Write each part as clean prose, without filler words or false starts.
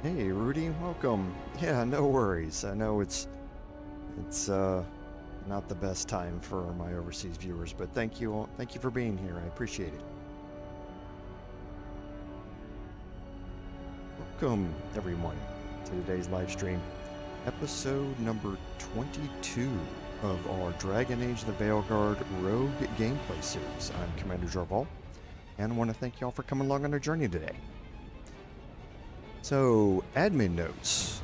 Hey, Rudy, welcome. Yeah, no worries. I know it's not the best time for my overseas viewers, but thank you for being here. I appreciate it. Welcome everyone to today's live stream, episode number 22 of our Dragon Age the Veilguard Rogue gameplay series. I'm Commander Jarval, and I want to thank y'all for coming along on our journey today. So, admin notes.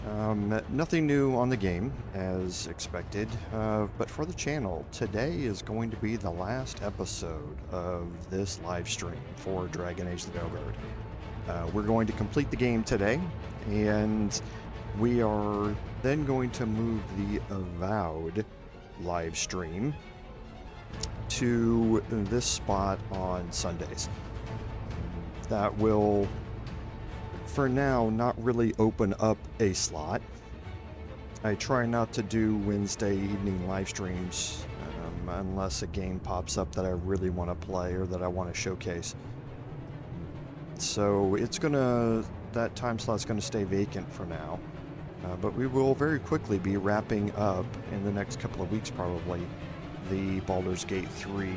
Nothing new on the game, as expected, but for the channel, today is going to be the last episode of this live stream for Dragon Age the Veilguard. We're going to complete the game today, and we are then going to move the Avowed live stream to this spot on Sundays. That will, for now, not really open up a slot. I try not to do Wednesday evening live streams unless a game pops up that I really want to play or that I want to showcase. So that time slot's gonna stay vacant for now. But we will very quickly be wrapping up in the next couple of weeks probably the Baldur's Gate 3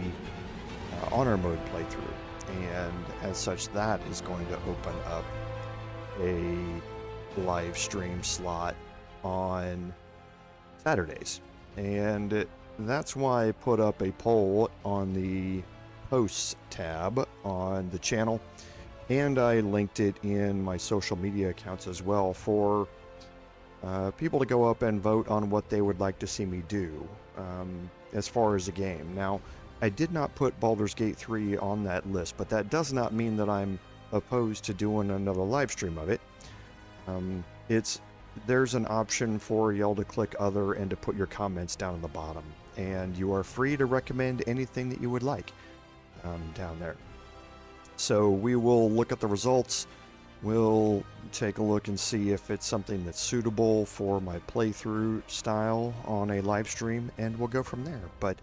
honor mode playthrough. And as such, that is going to open up a live stream slot on Saturdays, and that's why I put up a poll on the posts tab on the channel, and I linked it in my social media accounts as well for people to go up and vote on what they would like to see me do as far as the game. Now, I did not put Baldur's Gate 3 on that list, but that does not mean that I'm opposed to doing another live stream of it. There's an option for y'all to click other and to put your comments down on the bottom, and you are free to recommend anything that you would like down there. So we will look at the results, we'll take a look and see if it's something that's suitable for my playthrough style on a live stream, and we'll go from there. But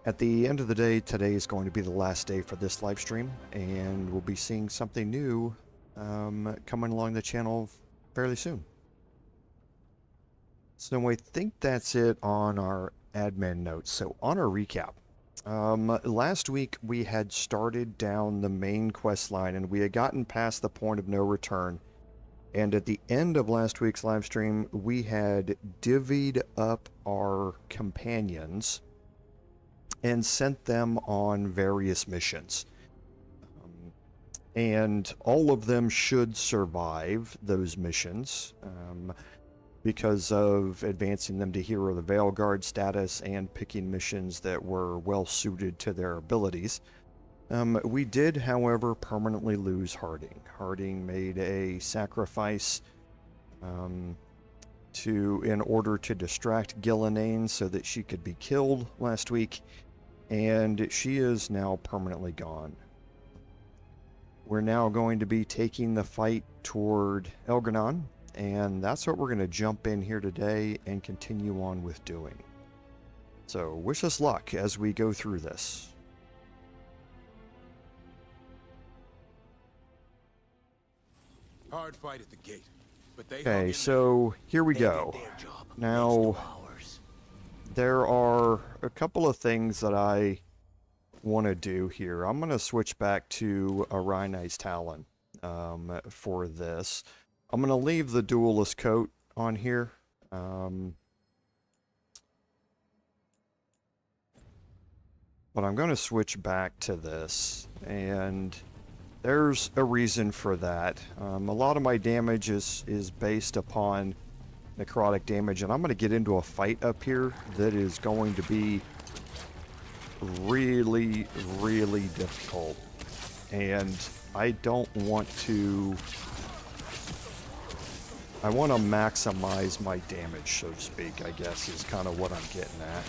at the end of the day, today is going to be the last day for this live stream, and we'll be seeing something new coming along the channel fairly soon. So I think that's it on our admin notes. So on our recap, last week we had started down the main quest line, and we had gotten past the point of no return. And at the end of last week's live stream, we had divvied up our companions and sent them on various missions. And all of them should survive those missions because of advancing them to Hero of the Veilguard status and picking missions that were well suited to their abilities. We did, however, permanently lose Harding. Harding made a sacrifice in order to distract Gillenane so that she could be killed last week, and she is now permanently gone. We're now going to be taking the fight toward Elgar'nan, and that's what we're going to jump in here today and continue on with doing. So wish us luck as we go through this. Hard fight at the gate, but they Okay, so here we go. Now, there are a couple of things that I want to do here. I'm going to switch back to a Rhinice Talon for this. I'm going to leave the Duelist coat on here. But I'm going to switch back to this, and there's a reason for that. A lot of my damage is based upon necrotic damage, and I'm going to get into a fight up here that is going to be really, really difficult, and I don't want to... I want to maximize my damage, so to speak, I guess, is kind of what I'm getting at.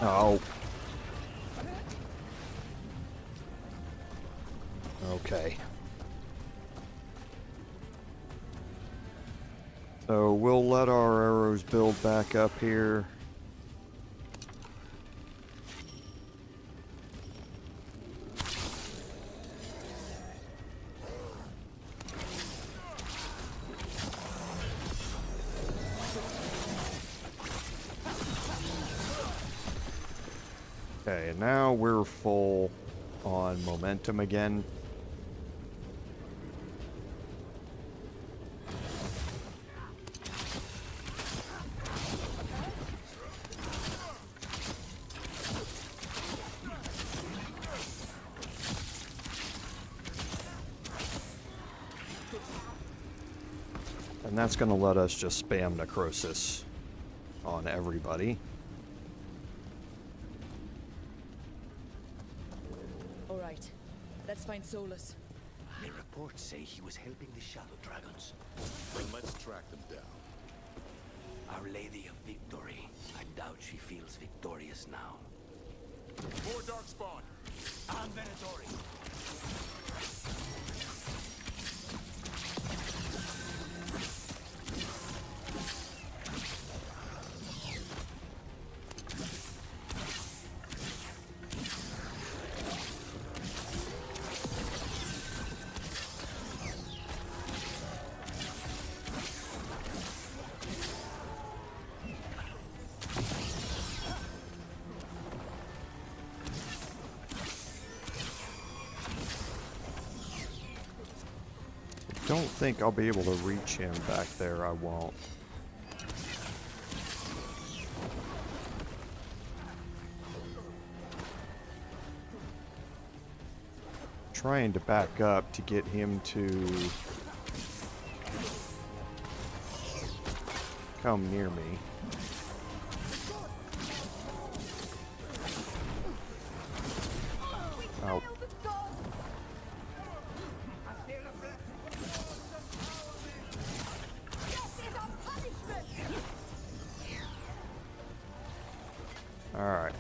Oh. Okay. So we'll let our arrows build back up here. Okay, and now we're full on momentum again. And that's going to let us just spam necrosis on everybody. All right, let's find Solas. The reports say he was helping the Shadow Dragons. Then let's track them down. Our Lady of Victory. I doubt she feels victorious now. More dark spawn. I'm Venatori. Don't think I'll be able to reach him back there. I won't. Trying to back up to get him to come near me. Oh. All right.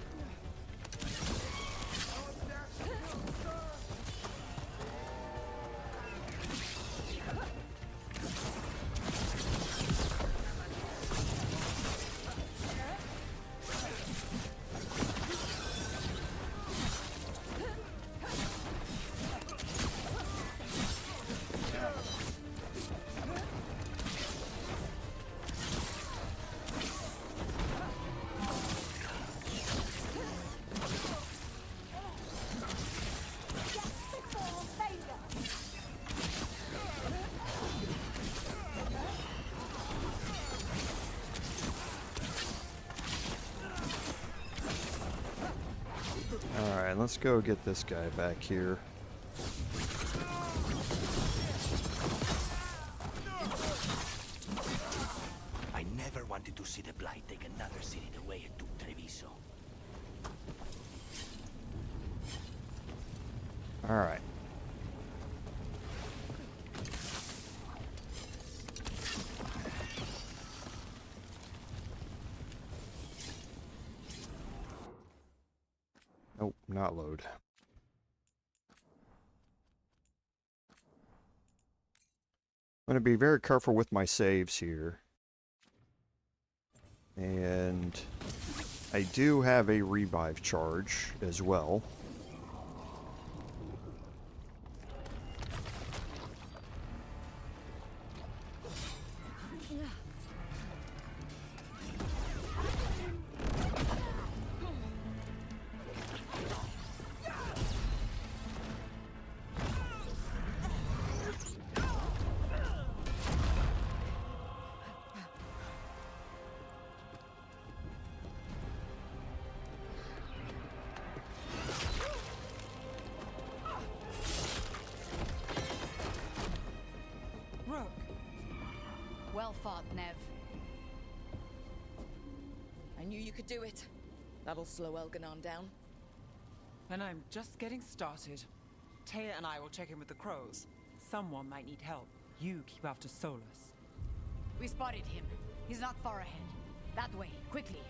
Alright, let's go get this guy back here. I never wanted to see the Blight take another city the way it took Treviso. Alright. Nope, not load. I'm going to be very careful with my saves here. And I do have a revive charge as well. Well fought, Nev. I knew you could do it. That'll slow Elgar'nan down. And I'm just getting started. Taya and I will check in with the crows. Someone might need help. You keep after Solas. We spotted him. He's not far ahead. That way, quickly.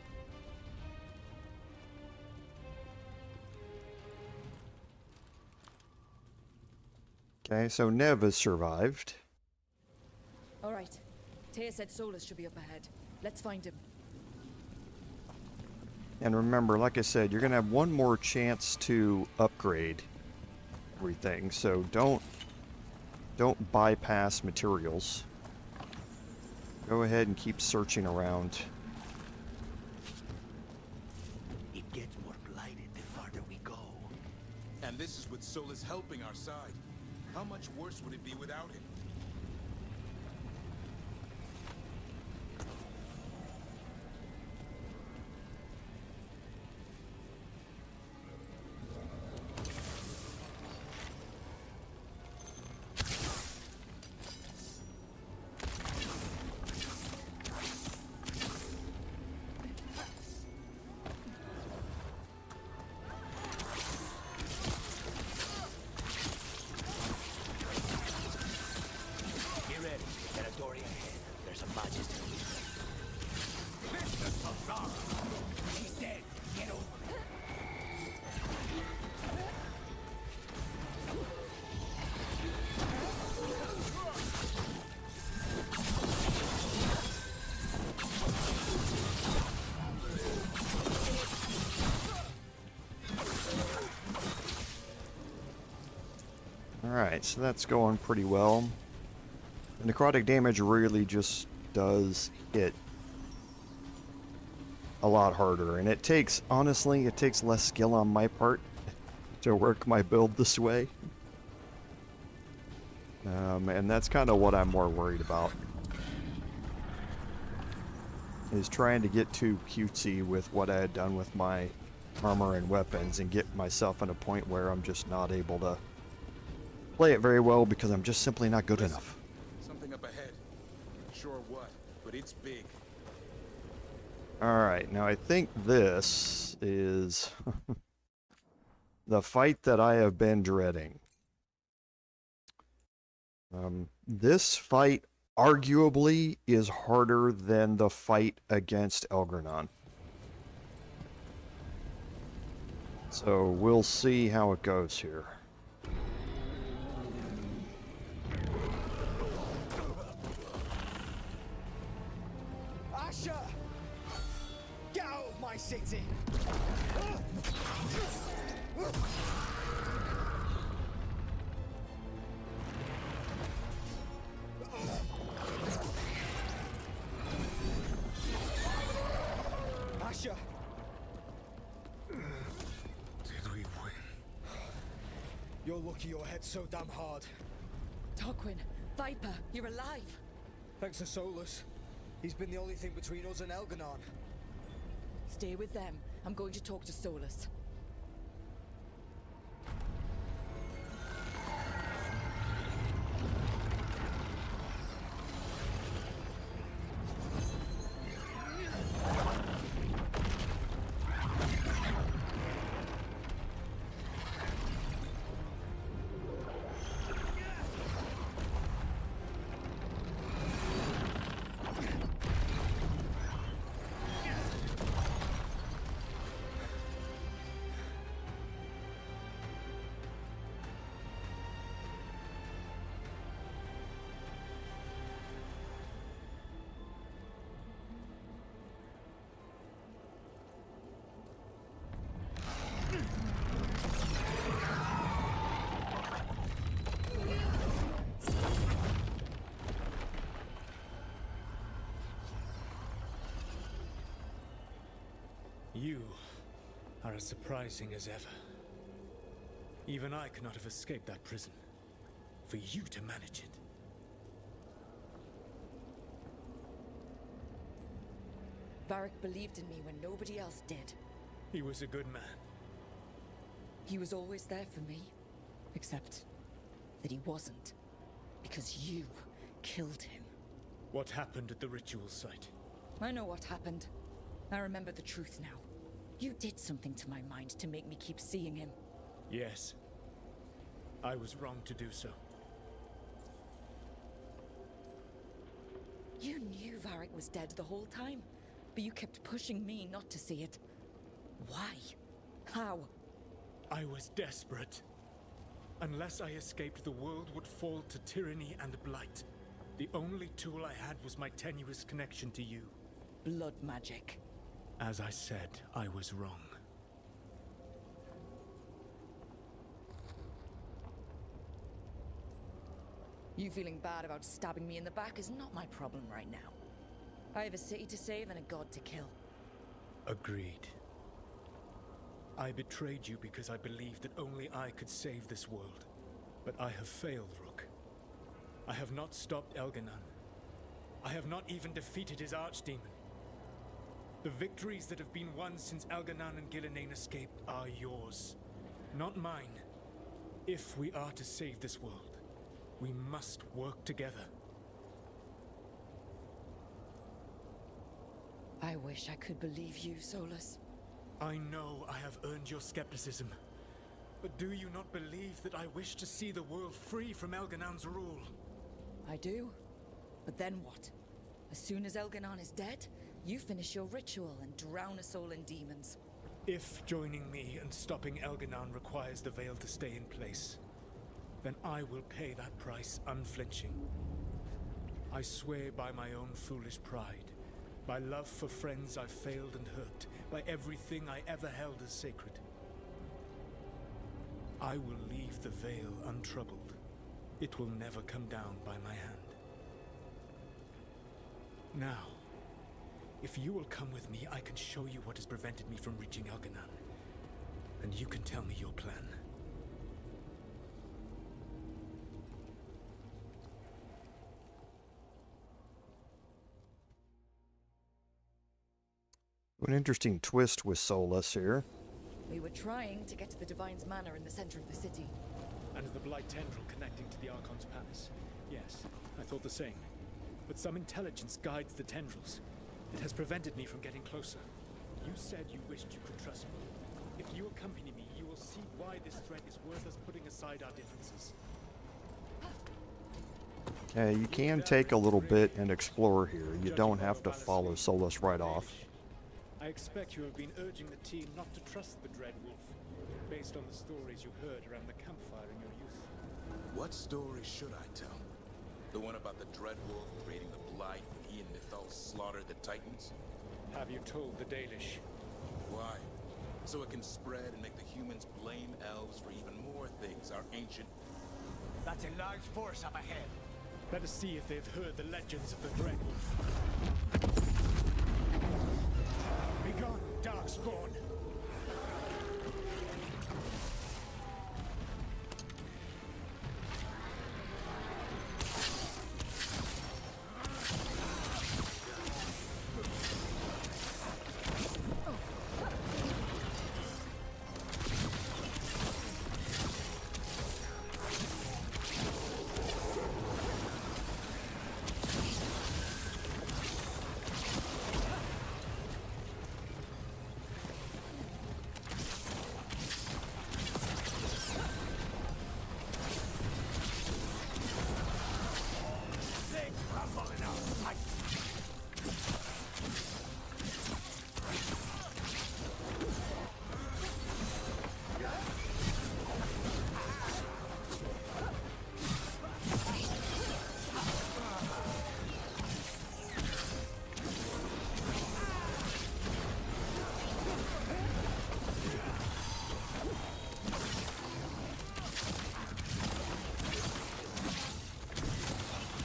Okay, so Nev has survived. All right. Taya said Solas should be up ahead. Let's find him. And remember, like I said, you're going to have one more chance to upgrade everything. So don't bypass materials. Go ahead and keep searching around. It gets more blighted the farther we go. And this is with Solas helping our side. How much worse would it be without him? Get ready. Get a dory ahead. There's a magister. She's dead. Get over it. Alright, so that's going pretty well. Necrotic damage really just does hit a lot harder, and it takes, honestly, it takes less skill on my part to work my build this way. And that's kind of what I'm more worried about. Is trying to get too cutesy with what I had done with my armor and weapons and get myself in a point where I'm just not able to play it very well because I'm just simply not good enough. Something up ahead. Sure what, but it's big. Alright, now I think this is the fight that I have been dreading. This fight arguably is harder than the fight against Elgar'nan. So we'll see how it goes here. Asher! Get out of my city! Asher! Did we win? You're lucky your head's so damn hard. Tarquin, Viper, you're alive. Thanks to Solas. He's been the only thing between us and Elgar'nan. Stay with them. I'm going to talk to Solas. You are as surprising as ever. Even I could not have escaped that prison. For you to manage it. Varric believed in me when nobody else did. He was a good man. He was always there for me. Except that he wasn't. Because you killed him. What happened at the ritual site? I know what happened. I remember the truth now. You did something to my mind to make me keep seeing him. Yes. I was wrong to do so. You knew Varric was dead the whole time, but you kept pushing me not to see it. Why? How? I was desperate. Unless I escaped, the world would fall to tyranny and blight. The only tool I had was my tenuous connection to you. Blood magic. As I said, I was wrong. You feeling bad about stabbing me in the back is not my problem right now. I have a city to save and a god to kill. Agreed. I betrayed you because I believed that only I could save this world. But I have failed, Rook. I have not stopped Elgar'nan. I have not even defeated his archdemon. The victories that have been won since Elgar'nan and Gillenane escaped are yours, not mine. If we are to save this world, we must work together. I wish I could believe you, Solas. I know I have earned your skepticism, but do you not believe that I wish to see the world free from Elgar'nan's rule? I do. But then what? As soon as Elgar'nan is dead, you finish your ritual and drown us all in demons. If joining me and stopping Elgar'nan requires the veil to stay in place, then I will pay that price unflinching. I swear by my own foolish pride, by love for friends I've failed and hurt, by everything I ever held as sacred. I will leave the veil untroubled. It will never come down by my hand. Now, if you will come with me, I can show you what has prevented me from reaching Elgar'nan, and you can tell me your plan. An interesting twist with Solas here. We were trying to get to the Divine's Manor in the center of the city. And the Blight tendril connecting to the Archon's palace. Yes, I thought the same. But some intelligence guides the tendrils. It has prevented me from getting closer. You said you wished you could trust me. If you accompany me, you will see why this threat is worth us putting aside our differences. You can take a little bit and explore here. You don't have to follow Solas right off. I expect you have been urging the team not to trust the Dread Wolf, based on the stories you heard around the campfire in your youth. What story should I tell? The one about the Dread Wolf creating the Blight when he and Nithal slaughtered the Titans? Have you told the Dalish? Why? So it can spread and make the humans blame elves for even more things our ancient... That's a large force up ahead. Let us see if they've heard the legends of the Dread Wolf. Begone, Darkspawn!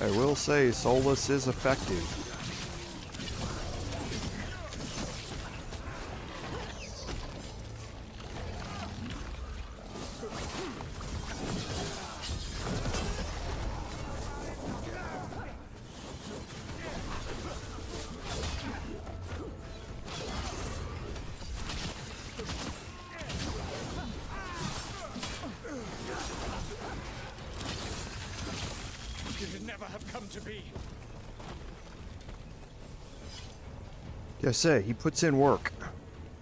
I will say Solas is effective. I say, he puts in work.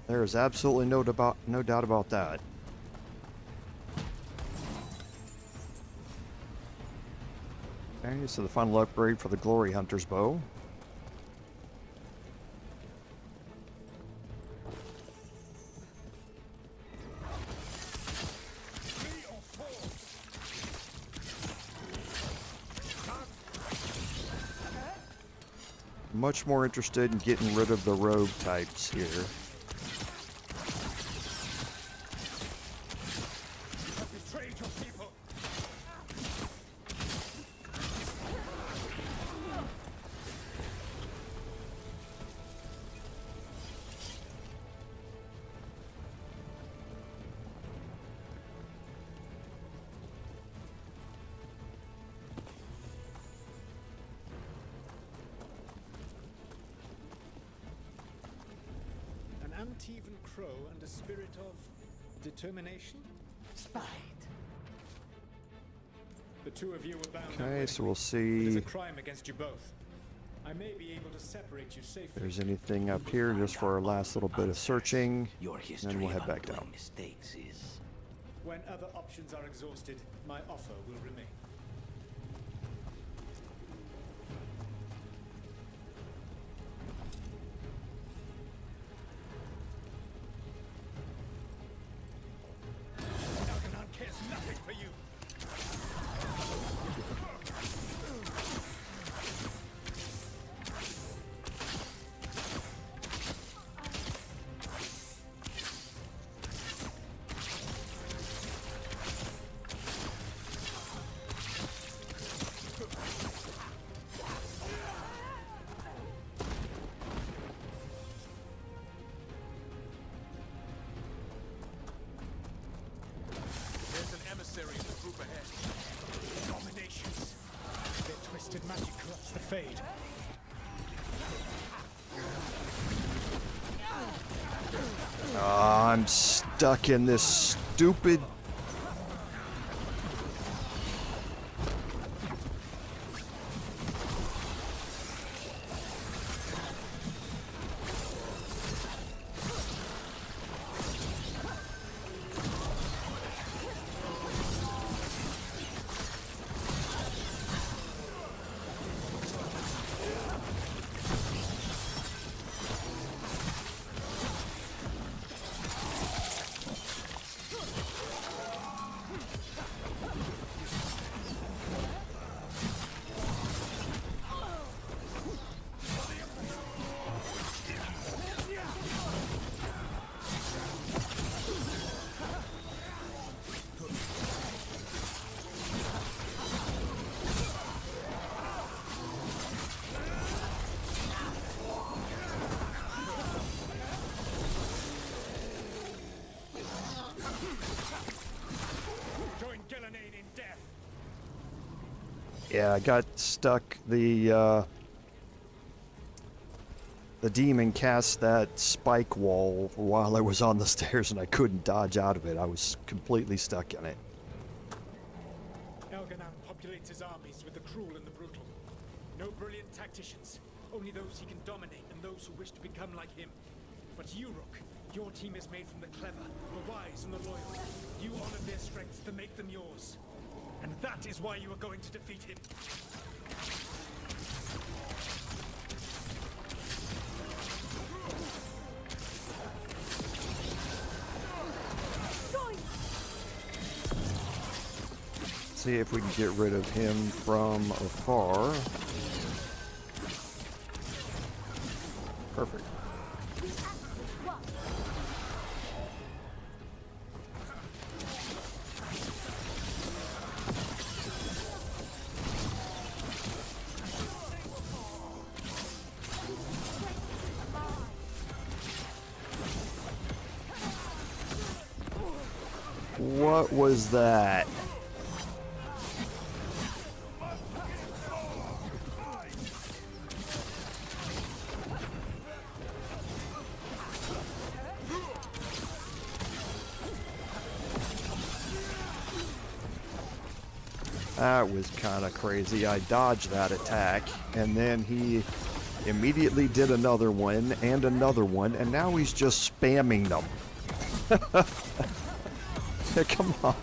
There is absolutely no doubt about that. Okay, so the final upgrade for the Glory Hunter's bow. much more interested in getting rid of the rogue types here. Betrayed your people. An uneven crow and a spirit of determination? Spite. The two of you were bound. Okay, so we'll It is see a crime against you both. I may be able to separate you safely. if there's anything up here just for our last little bit of searching. Your And history then we'll of head back undoing down. mistakes is When other options are exhausted, my offer will remain. Elgar'nan cares nothing for you. There's an emissary in the group ahead. Abominations. Their twisted magic corrupts the Fade. I'm stuck in this stupid... Join Gellanane in death. Yeah, I got stuck. The demon cast that spike wall while I was on the stairs and I couldn't dodge out of it. I was completely stuck in it. Elgar'nan populates his armies with the cruel and the brutal. No brilliant tacticians, only those he can dominate and those who wish to become like him. But you, Rook, your team is made from the clever, the wise, and the loyal. You honor their strengths to make them yours. And that is why you are going to defeat him. See if we can get rid of him from afar. Perfect. What was that? That was kind of crazy. I dodged that attack, and then he immediately did another one, and now he's just spamming them. Come on.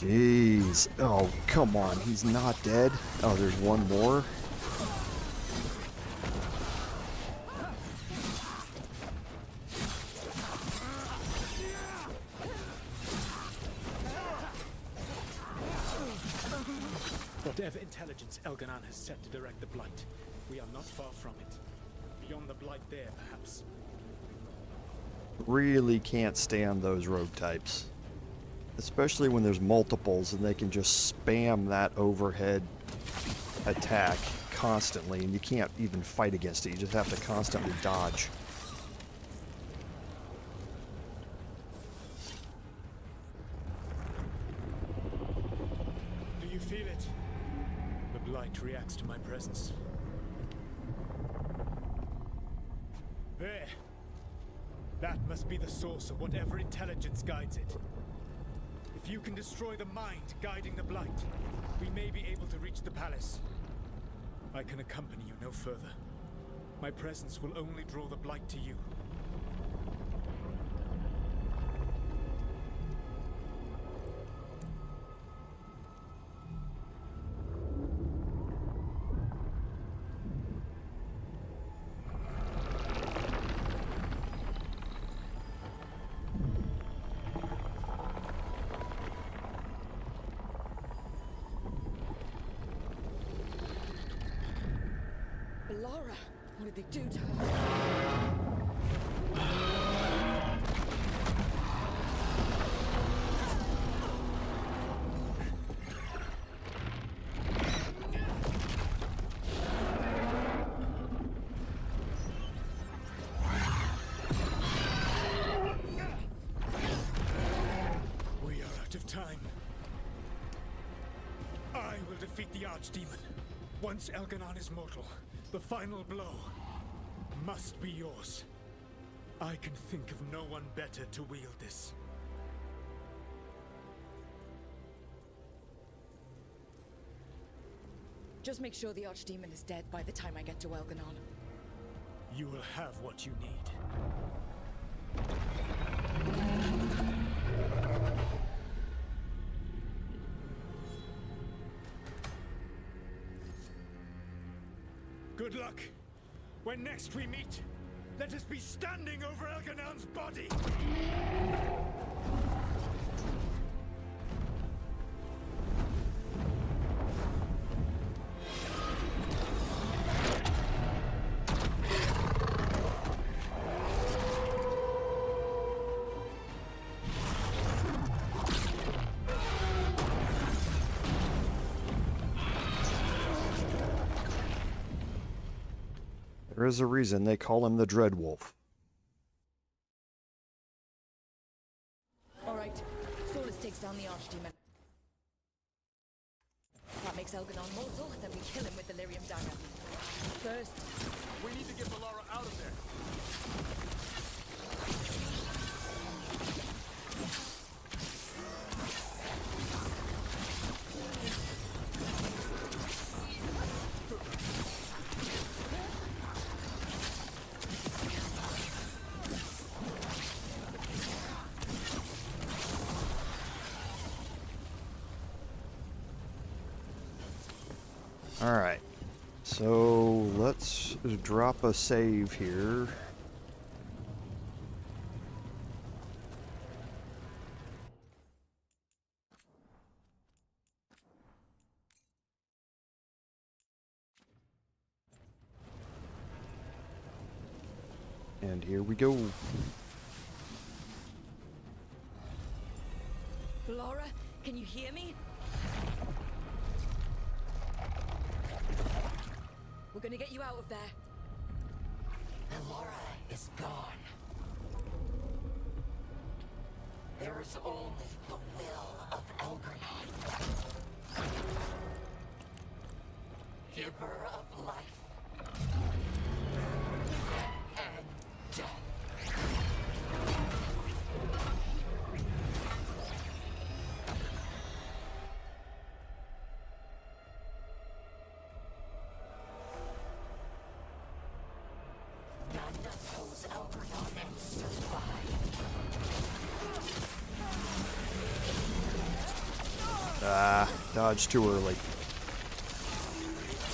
Jeez. Oh, come on. He's not dead. Oh, there's one more. Whatever intelligence Elgar'nan has set to direct the Blight, we are not far from it. Beyond the Blight there, perhaps. Really can't stand those rogue types. Especially when there's multiples and they can just spam that overhead attack constantly and you can't even fight against it. You just have to constantly dodge. Do you feel it? The Blight reacts to my presence. There. That must be the source of whatever intelligence guides it. If you can destroy the mind guiding the Blight, we may be able to reach the palace. I can accompany you no further. My presence will only draw the Blight to you. Laura, what did they do to her? We are out of time. I will defeat the Archdemon. Once Elgar'nan is mortal, the final blow must be yours. I can think of no one better to wield this. Just make sure the Archdemon is dead by the time I get to Elgar'nan. You will have what you need. Good luck. When next we meet, let us be standing over Elgar'nan's body! There is a reason they call him the Dreadwolf. Alright, Solas takes down the Archdemon. That makes Elgar'nan mortal, then we kill him with the Lyrium dagger. First, We need to get Valara out of there. Alright, so let's drop a save here. And here we go. Laura, can you hear me? We're gonna get you out of there. Laura is gone. There is only the will of Elgar'nan. Giver of life and death. None oppose Elgar'nan and survive. Dodge too early.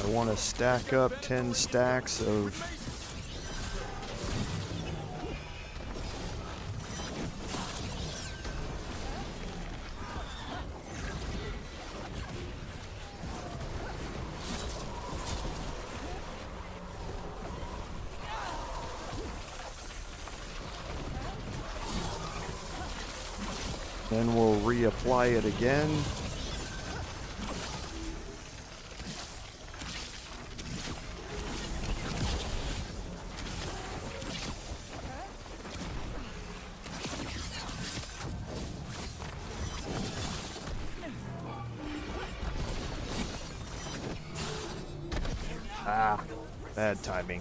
I want to stack up 10 stacks of... Then we'll reapply it again. Bad timing.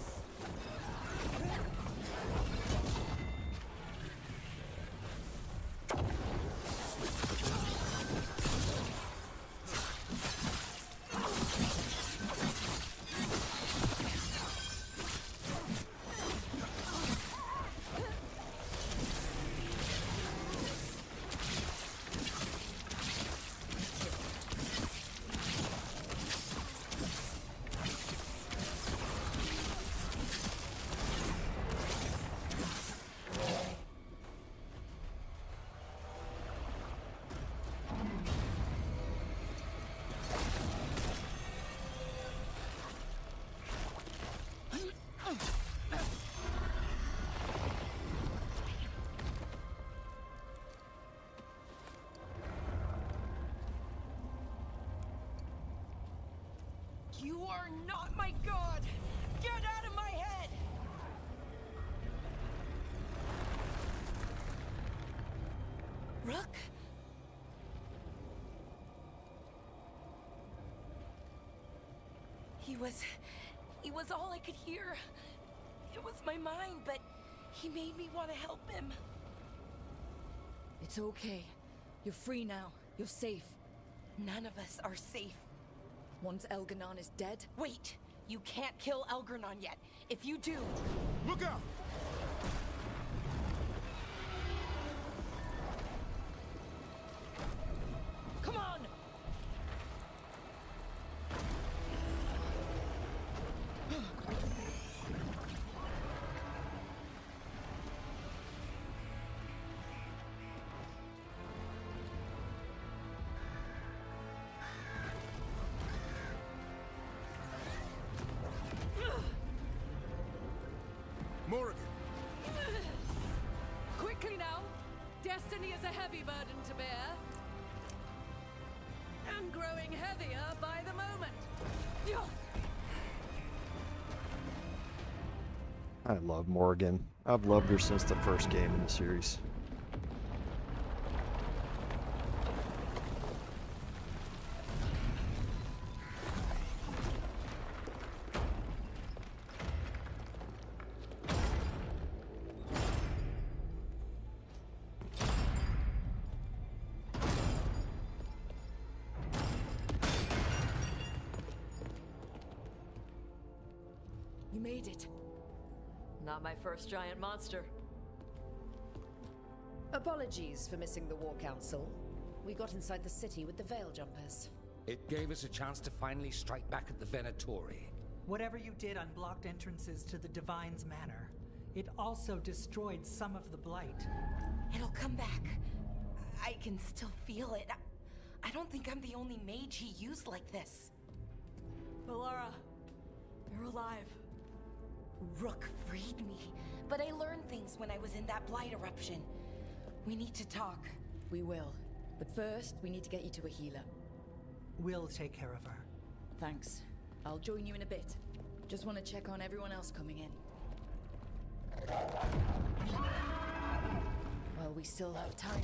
You are not my god! Get out of my head! Rook? He was all I could hear. It was my mind, but he made me want to help him. It's okay. You're free now. You're safe. None of us are safe. Once Elgar'nan is dead... Wait! You can't kill Elgar'nan yet. If you do... Look out! Come on! Morrigan! Quickly now! Destiny is a heavy burden to bear. And growing heavier by the moment. I love Morrigan. I've loved her since the first game in the series. You made it. Not my first giant monster. Apologies for missing the War Council. We got inside the city with the Veil Jumpers. It gave us a chance to finally strike back at the Venatori. Whatever you did unblocked entrances to the Divine's Manor. It also destroyed some of the Blight. It'll come back. I can still feel it. I don't think I'm the only mage he used like this. Valara, you're alive. Rook freed me, but I learned things when I was in that Blight eruption. We need to talk. We will. But first, we need to get you to a healer. We'll take care of her. Thanks. I'll join you in a bit. Just want to check on everyone else coming in. Well, we still have time.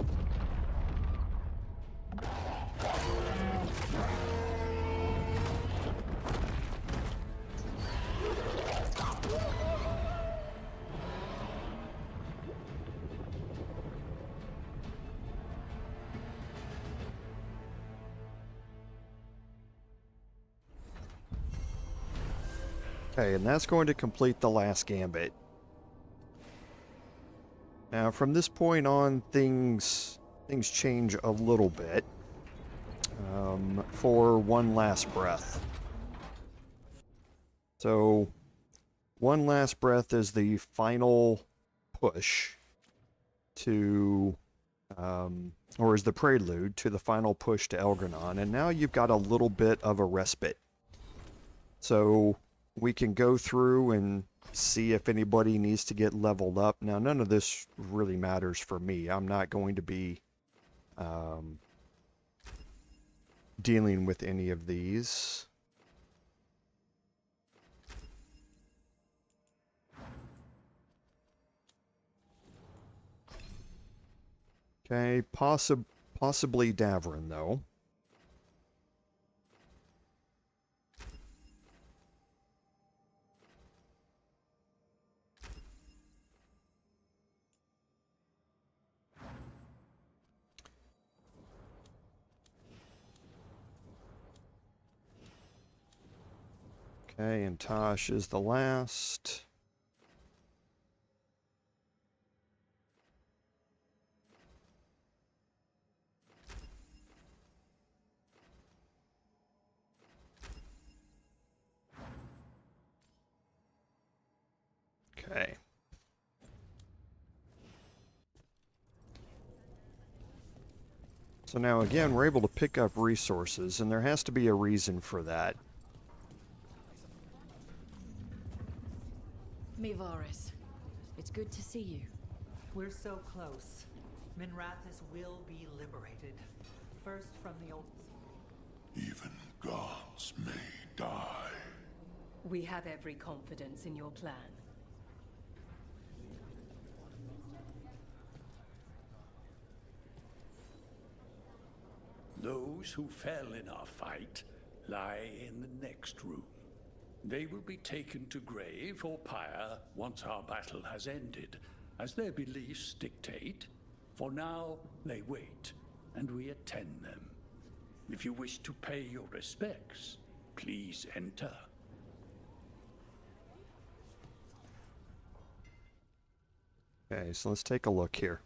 Okay, and that's going to complete the last Gambit. Now, from this point on, things change a little bit. for One Last Breath. So, One Last Breath is the final push to, or is the prelude to the final push to Elgar'nan, and now you've got a little bit of a respite. So, we can go through and see if anybody needs to get leveled up. Now, none of this really matters for me. I'm not going to be dealing with any of these. Okay, possibly Davrin, though. Okay, and Tosh is the last. Okay. So now again, we're able to pick up resources, and there has to be a reason for that. Mivaris, it's good to see you. We're so close. Minrathous will be liberated. First from the old... Even gods may die. We have every confidence in your plan. Those who fell in our fight lie in the next room. They will be taken to grave or pyre once our battle has ended, as their beliefs dictate. For now, they wait, and we attend them. If you wish to pay your respects, please enter. Okay, so let's take a look here.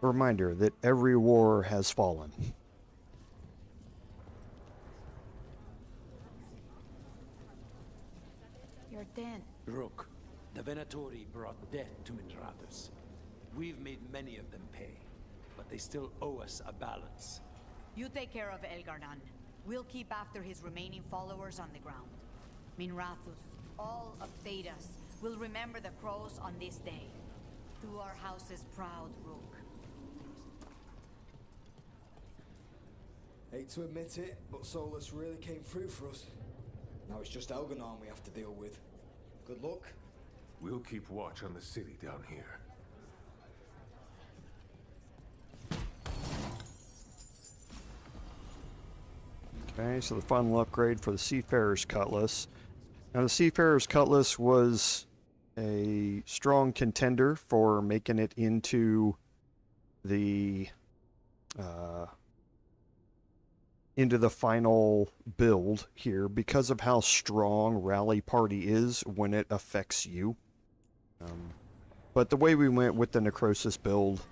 A reminder that every war has fallen. You're dead. Rook, the Venatori brought death to Minrathous. We've made many of them pay, but they still owe us a balance. You take care of Elgar'nan. We'll keep after his remaining followers on the ground. Minrathous, all of Thedas, will remember the crows on this day. To our house's proud Rook. Hate to admit it, but Solas really came through for us. Now it's just Elgar'nan we have to deal with. Good luck. We'll keep watch on the city down here. Okay, so the final upgrade for the Seafarer's Cutlass. Now the Seafarer's Cutlass was a strong contender for making it into the final build here because of how strong Rally Party is when it affects you. But the way we went with the Necrosis build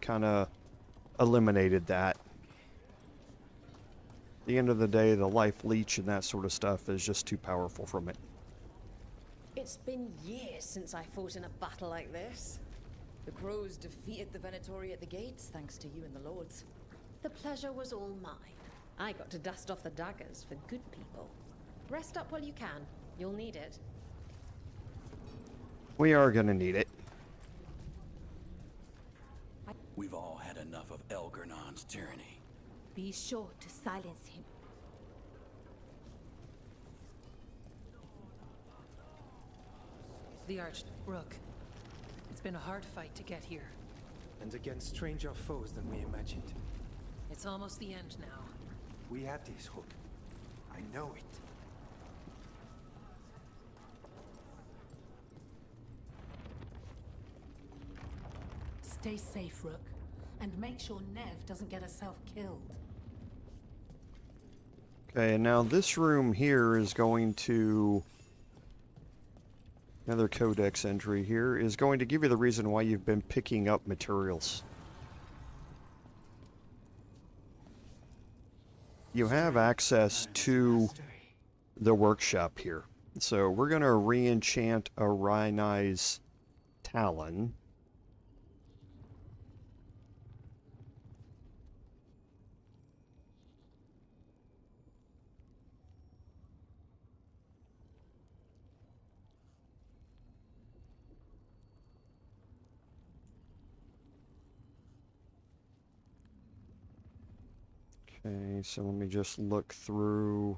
kind of eliminated that. At the end of the day, the life leech and that sort of stuff is just too powerful from it. It's been years since I fought in a battle like this. The crows defeated the Venatori at the gates, thanks to you and the lords. The pleasure was all mine. I got to dust off the daggers for good people. Rest up while you can. You'll need it. We are gonna need it. We've all had enough of Elgar'nan's tyranny. Be sure to silence him. The Rook. It's been a hard fight to get here. And against stranger foes than we imagined. It's almost the end now. We have this, Hook. I know it. Stay safe, Rook. And make sure Nev doesn't get herself killed. Okay, and now this room here is going to... Another codex entry here is going to give you the reason why you've been picking up materials. You have access to the workshop here. So we're going to re-enchant a Rhini's Talon. Okay, so let me just look through.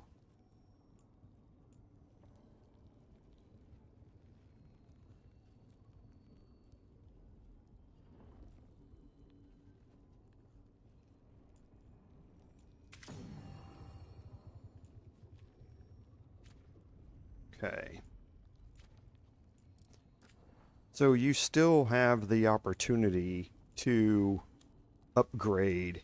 Okay. So you still have the opportunity to upgrade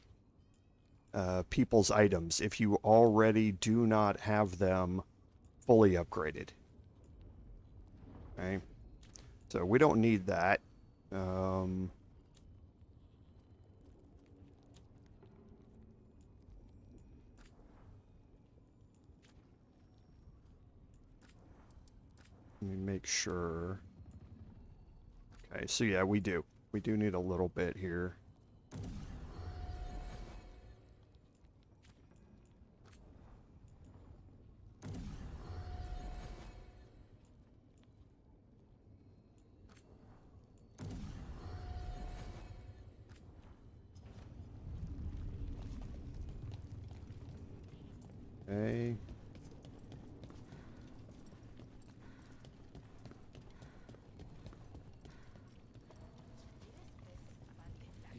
people's items if you already do not have them fully upgraded. Okay, so we don't need that. Let me make sure. Okay, so yeah, we do need a little bit here. Okay.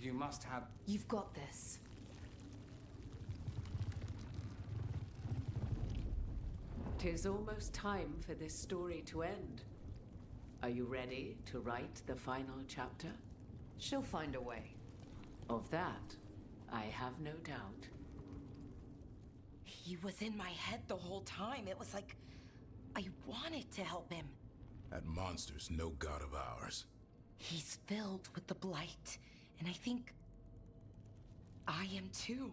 You must have... You've got this. Tis almost time for this story to end. Are you ready to write the final chapter? She'll find a way. Of that, I have no doubt. He was in my head the whole time. It was like I wanted to help him. That monster's no god of ours. He's filled with the blight, and I think I am too.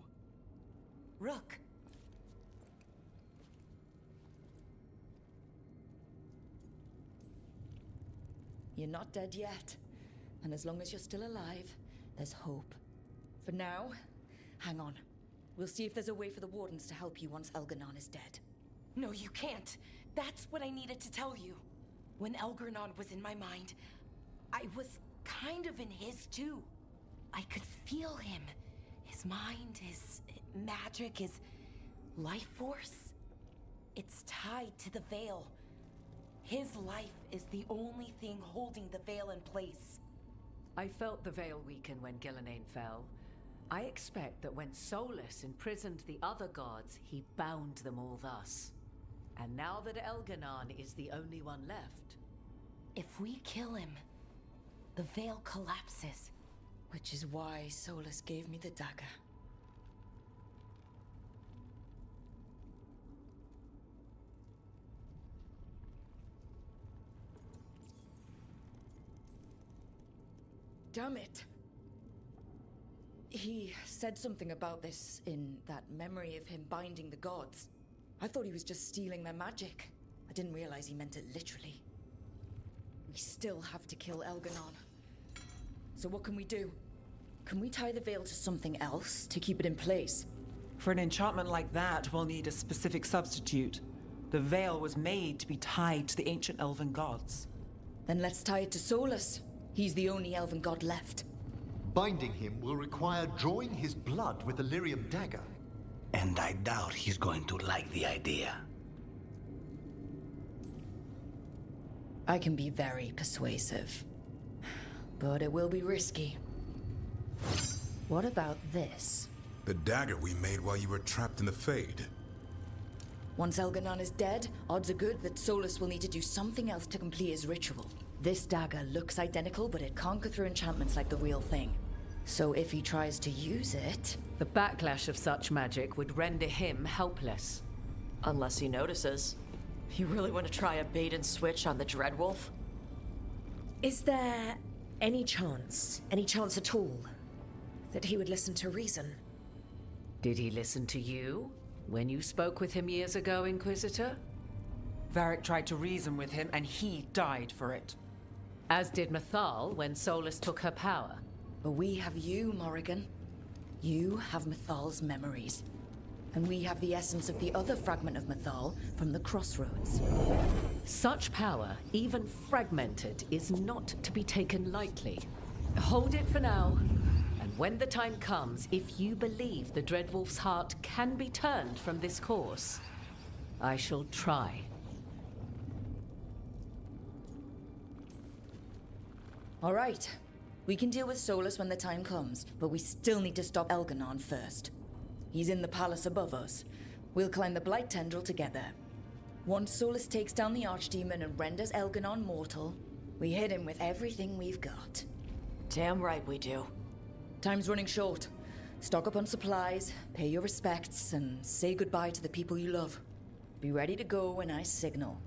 Rook. You're not dead yet. And as long as you're still alive, there's hope. For now, hang on. We'll see if there's a way for the Wardens to help you once Elgar'nan is dead. No, you can't. That's what I needed to tell you. When Elgar'nan was in my mind, I was kind of in his too. I could feel him. His mind, his magic, his life force. It's tied to the Veil. His life is the only thing holding the Veil in place. I felt the Veil weaken when Gillenane fell. I expect that when Solas imprisoned the other gods, he bound them all thus. And now that Elgar'nan is the only one left... If we kill him, the Veil collapses. Which is why Solas gave me the dagger. Damn it! He said something about this in that memory of him binding the gods. I thought he was just stealing their magic. I didn't realize he meant it literally. We still have to kill Elgar'nan. So what can we do? Can we tie the veil to something else to keep it in place? For an enchantment like that, we'll need a specific substitute. The veil was made to be tied to the ancient elven gods. Then let's tie it to Solas. He's the only elven god left. Binding him will require drawing his blood with the lyrium dagger. And I doubt he's going to like the idea. I can be very persuasive, but it will be risky. What about this? The dagger we made while you were trapped in the Fade. Once Elgar'nan is dead, odds are good that Solas will need to do something else to complete his ritual. This dagger looks identical, but it can't go through enchantments like the real thing. So if he tries to use it... The backlash of such magic would render him helpless. Unless he notices. You really want to try a bait and switch on the Dreadwolf? Is there any chance at all, that he would listen to reason? Did he listen to you when you spoke with him years ago, Inquisitor? Varric tried to reason with him, and he died for it. As did Mythal when Solas took her power. But we have you, Morrigan. You have Mythal's memories. And we have the essence of the other fragment of Mythal from the Crossroads. Such power, even fragmented, is not to be taken lightly. Hold it for now. And when the time comes, if you believe the Dreadwolf's heart can be turned from this course, I shall try. All right. We can deal with Solas when the time comes, but we still need to stop Elgar'nan first. He's in the palace above us. We'll climb the Blight Tendril together. Once Solas takes down the Archdemon and renders Elgar'nan mortal, we hit him with everything we've got. Damn right we do. Time's running short. Stock up on supplies, pay your respects, and say goodbye to the people you love. Be ready to go when I signal.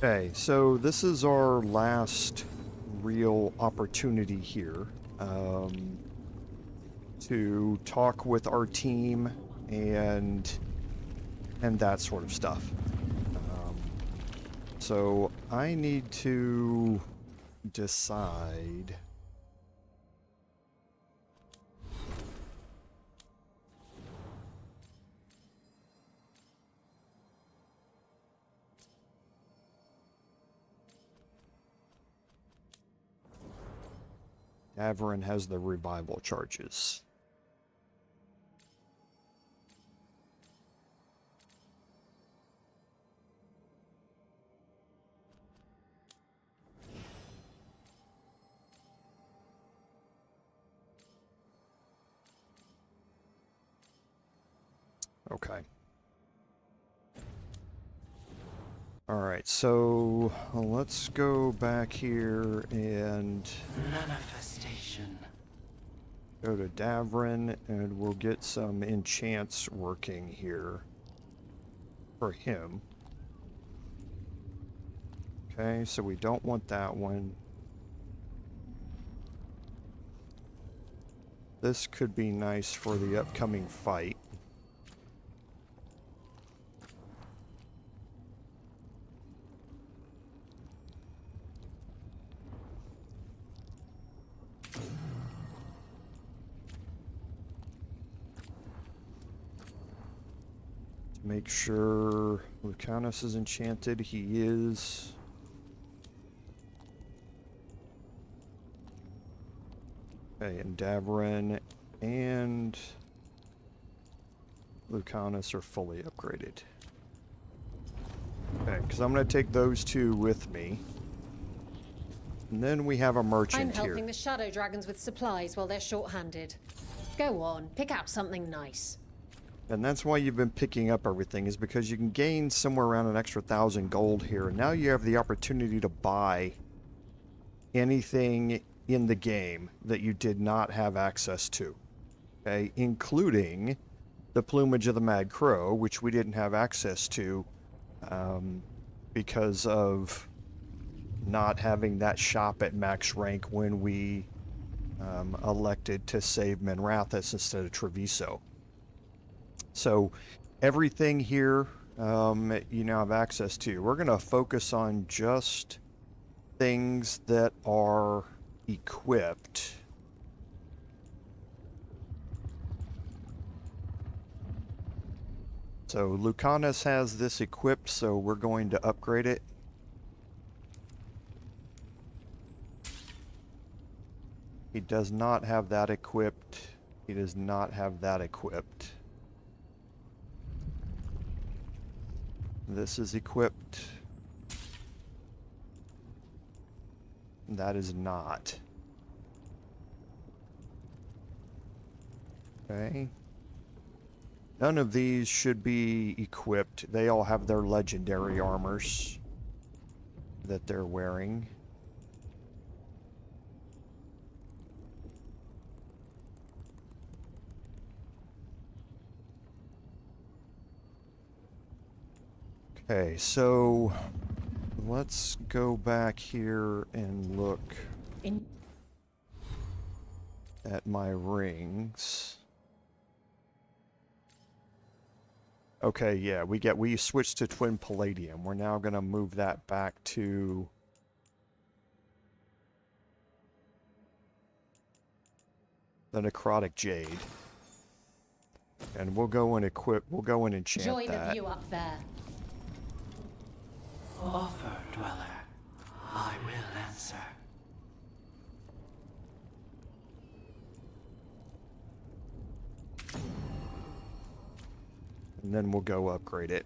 Okay, so this is our last real opportunity here to talk with our team and that sort of stuff. So I need to decide. Averin has the revival charges. Okay. All right, so let's go back here and manifestation. Go to Davrin, and we'll get some enchants working here for him. Okay, so we don't want that one. This could be nice for the upcoming fight. Make sure Lucanus is enchanted. He is. Okay, and Davrin and Lucanus are fully upgraded. Okay, because I'm going to take those two with me. And then we have a merchant I'm here. helping the Shadow Dragons with supplies while they're short-handed. Go on, pick out something nice. And that's why you've been picking up everything, is because you can gain somewhere around an extra 1,000 gold here. And now you have the opportunity to buy anything in the game that you did not have access to. Okay, including the plumage of the Mad Crow, which we didn't have access to because of not having that shop at max rank when we elected to save Menrathis instead of Treviso. So everything here you now have access to. We're going to focus on just things that are equipped. So Lucanus has this equipped, so we're going to upgrade it. He does not have that equipped. He does not have that equipped. This is equipped. That is not. Okay. None of these should be equipped. They all have their legendary armors that they're wearing. Okay, so let's go back here and look at my rings. Okay, yeah, we switched to twin palladium. We're now going to move that back to the necrotic jade. And we'll go and enchant Join that. the view up there. Offer, dweller. I will answer. And then we'll go upgrade it.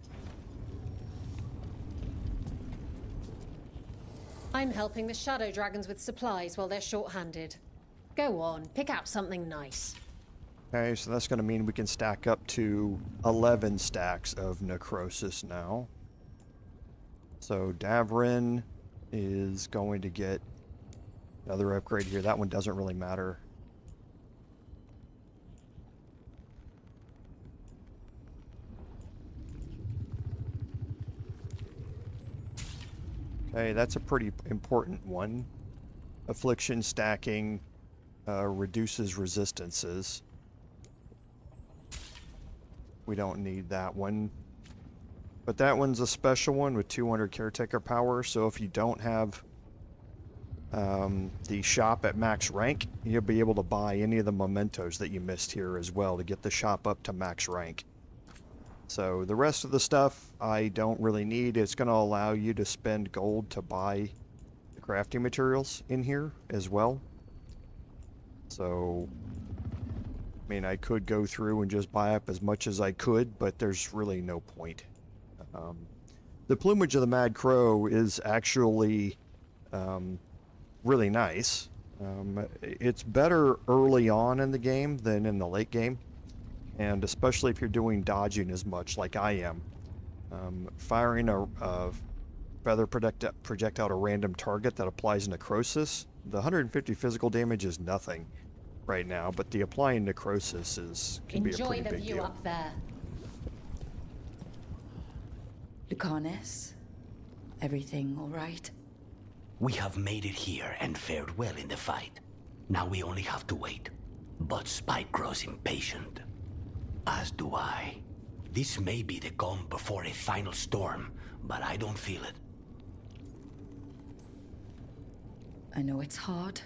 I'm helping the Shadow Dragons with supplies while they're short-handed. Go on, pick out something nice. Okay, so that's going to mean we can stack up to 11 stacks of necrosis now. So Davrin is going to get another upgrade here. That one doesn't really matter. Okay, that's a pretty important one. Affliction stacking reduces resistances. We don't need that one. But that one's a special one with 200 caretaker power, so if you don't have the shop at max rank, you'll be able to buy any of the mementos that you missed here as well to get the shop up to max rank. So the rest of the stuff I don't really need. It's going to allow you to spend gold to buy the crafting materials in here as well. So, I mean, I could go through and just buy up as much as I could, but there's really no point. The plumage of the Mad Crow is actually really nice. It's better early on in the game than in the late game, and especially if you're doing dodging as much like I am. Firing a feather projectile at a random target that applies necrosis, the 150 physical damage is nothing right now, but the applying necrosis can be a pretty big deal. Enjoy the view up there. Lucanus, everything all right? We have made it here and fared well in the fight. Now we only have to wait. But Spike grows impatient. As do I. This may be the calm before a final storm, but I don't feel it. I know it's hard,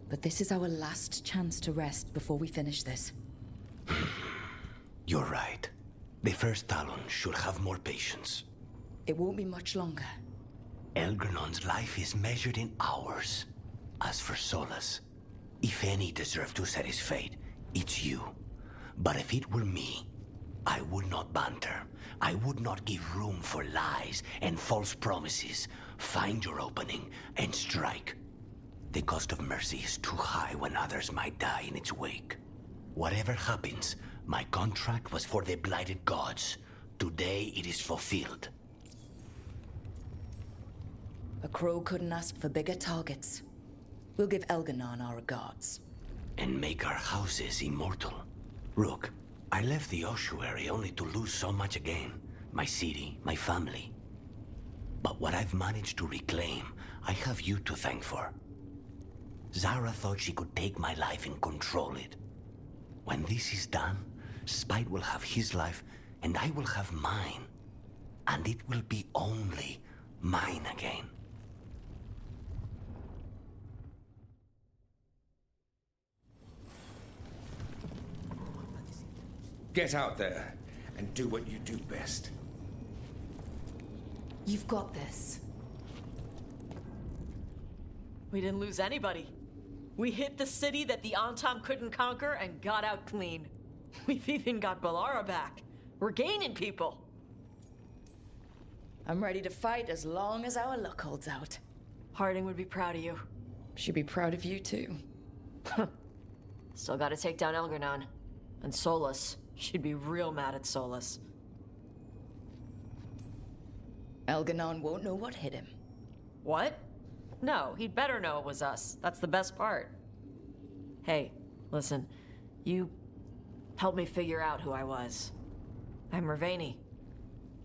but this is our last chance to rest before we finish this. You're right. The first Talon should have more patience. It won't be much longer. Elgar'nan's life is measured in hours. As for Solas, if any deserve to set his fate, it's you. But if it were me, I would not banter. I would not give room for lies and false promises. Find your opening and strike. The cost of mercy is too high when others might die in its wake. Whatever happens, my contract was for the blighted gods. Today it is fulfilled. A crow couldn't ask for bigger targets. We'll give Elgar'nan our regards. And make our houses immortal. Rook, I left the ossuary only to lose so much again. My city, my family. But what I've managed to reclaim, I have you to thank for. Zara thought she could take my life and control it. When this is done, Spite will have his life, and I will have mine. And it will be only mine again. Get out there and do what you do best. You've got this. We didn't lose anybody. We hit the city that the Antam couldn't conquer and got out clean. We've even got Balara back. We're gaining people. I'm ready to fight as long as our luck holds out. Harding would be proud of you. She'd be proud of you too. Still gotta take down Elgar'nan. And Solas. She'd be real mad at Solas. Elgar'nan won't know what hit him. What? No, he'd better know it was us. That's the best part. Hey, listen. You helped me figure out who I was. I'm Mervani.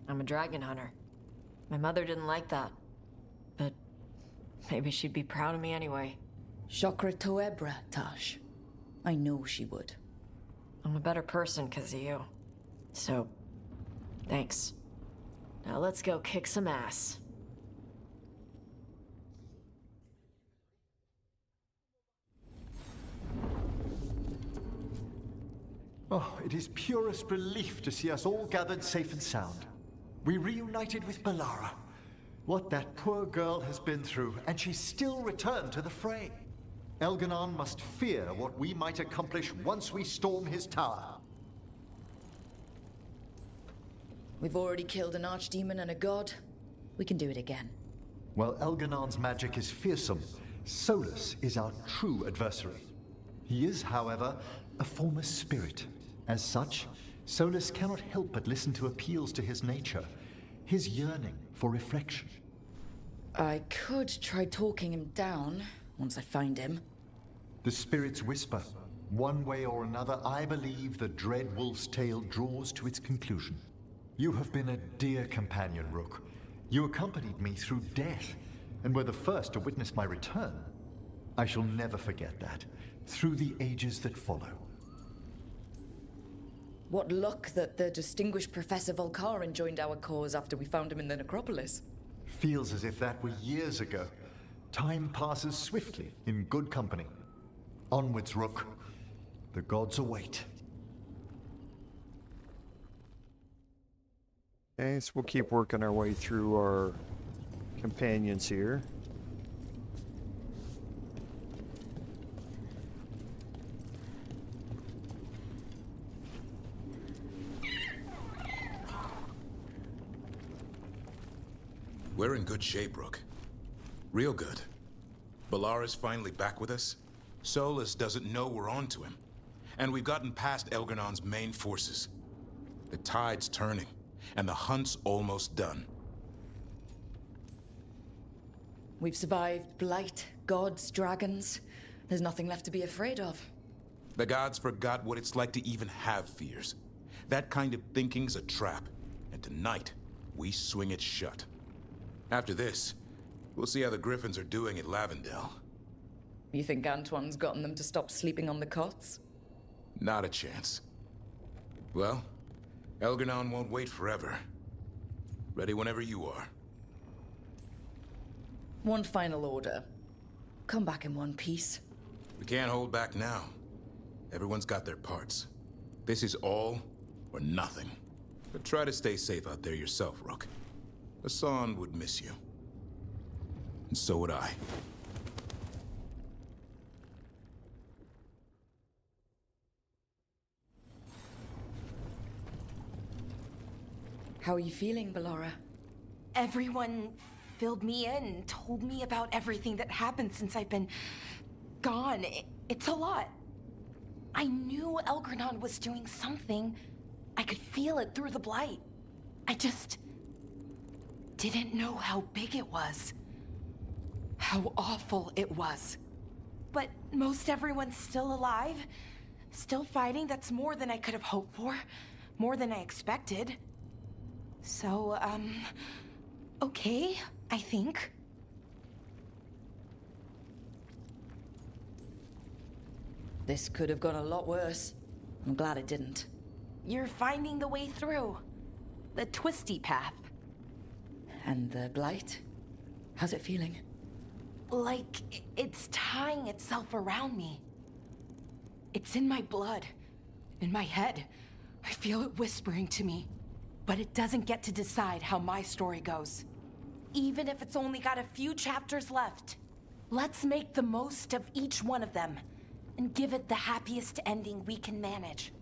I'm a dragon hunter. My mother didn't like that. But maybe she'd be proud of me anyway. Chakra Toebra, Tash. I know she would. I'm a better person because of you. So, thanks. Now let's go kick some ass. Oh, it is purest relief to see us all gathered safe and sound. We reunited with Balara. What that poor girl has been through, and she's still returned to the fray. Elgar'nan must fear what we might accomplish once we storm his tower. We've already killed an archdemon and a god. We can do it again. While Elgar'nan's magic is fearsome, Solas is our true adversary. He is, however, a former spirit. As such, Solas cannot help but listen to appeals to his nature, his yearning for reflection. I could try talking him down once I find him. The spirits whisper. One way or another, I believe the dread wolf's tale draws to its conclusion. You have been a dear companion, Rook. You accompanied me through death, and were the first to witness my return. I shall never forget that, through the ages that follow. What luck that the distinguished Professor Volkarin joined our cause after we found him in the necropolis. Feels as if that were years ago. Time passes swiftly in good company. Onwards, Rook. The gods await. Okay, so we'll keep working our way through our companions here. We're in good shape, Rook. Real good. Balara's finally back with us. Solas doesn't know we're on to him. And we've gotten past Elgar'nan's main forces. The tide's turning, and the hunt's almost done. We've survived blight, gods, dragons. There's nothing left to be afraid of. The gods forgot what it's like to even have fears. That kind of thinking's a trap. And tonight, we swing it shut. After this, we'll see how the Griffins are doing at Lavendel. You think Antoine's gotten them to stop sleeping on the cots? Not a chance. Well, Elgar'nan won't wait forever. Ready whenever you are. One final order. Come back in one piece. We can't hold back now. Everyone's got their parts. This is all or nothing. But try to stay safe out there yourself, Rook. Hassan would miss you. And so would I. How are you feeling, Balara? Everyone filled me in, told me about everything that happened since I've been gone. It's a lot. I knew Elgar'nan was doing something. I could feel it through the blight. I just didn't know how big it was. How awful it was. But most everyone's still alive. Still fighting. That's more than I could have hoped for. More than I expected. So, okay, I think. This could have gone a lot worse. I'm glad it didn't. You're finding the way through. the twisty path. And the blight? How's it feeling? Like it's tying itself around me. It's in my blood, in my head. I feel it whispering to me. But it doesn't get to decide how my story goes. Even if it's only got a few chapters left. Let's make the most of each one of them and give it the happiest ending we can manage.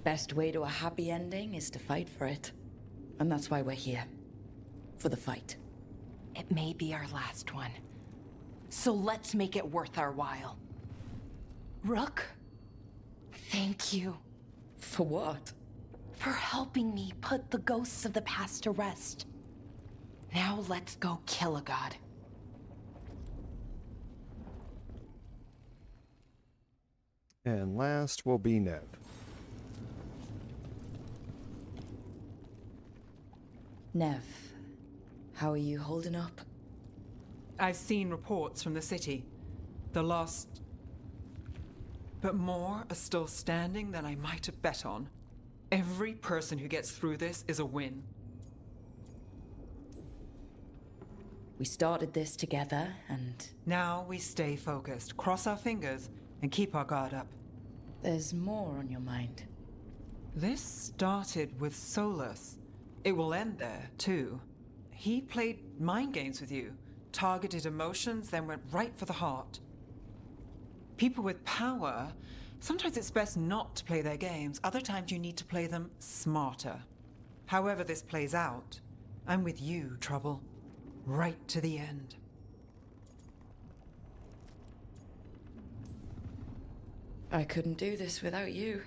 Best way to a happy ending is to fight for it. And that's why we're here. For the fight. It may be our last one. So let's make it worth our while. Rook, thank you. For what? For helping me put the ghosts of the past to rest. Now let's go kill a god. And last will be Nev. Nev, how are you holding up? I've seen reports from the city. The lost... But more are still standing than I might have bet on. Every person who gets through this is a win. We started this together, and... Now we stay focused, cross our fingers, and keep our guard up. There's more on your mind. This started with Solas. It will end there, too. He played mind games with you, targeted emotions, then went right for the heart. People with power, sometimes it's best not to play their games. Other times you need to play them smarter. However this plays out, I'm with you, Trouble. Right to the end. I couldn't do this without you.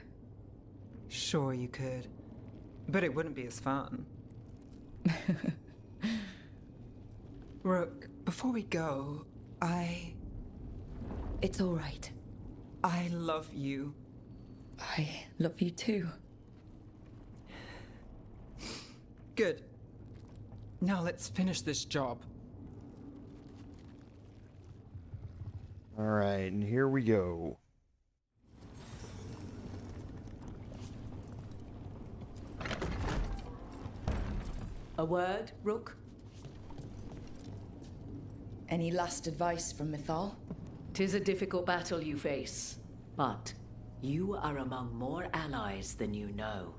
Sure you could. But it wouldn't be as fun. Rook, before we go, It's all right. I love you. I love you too. Good. Now let's finish this job. All right, and here we go. A word, Rook? Any last advice from Mythal? 'Tis a difficult battle you face, but you are among more allies than you know.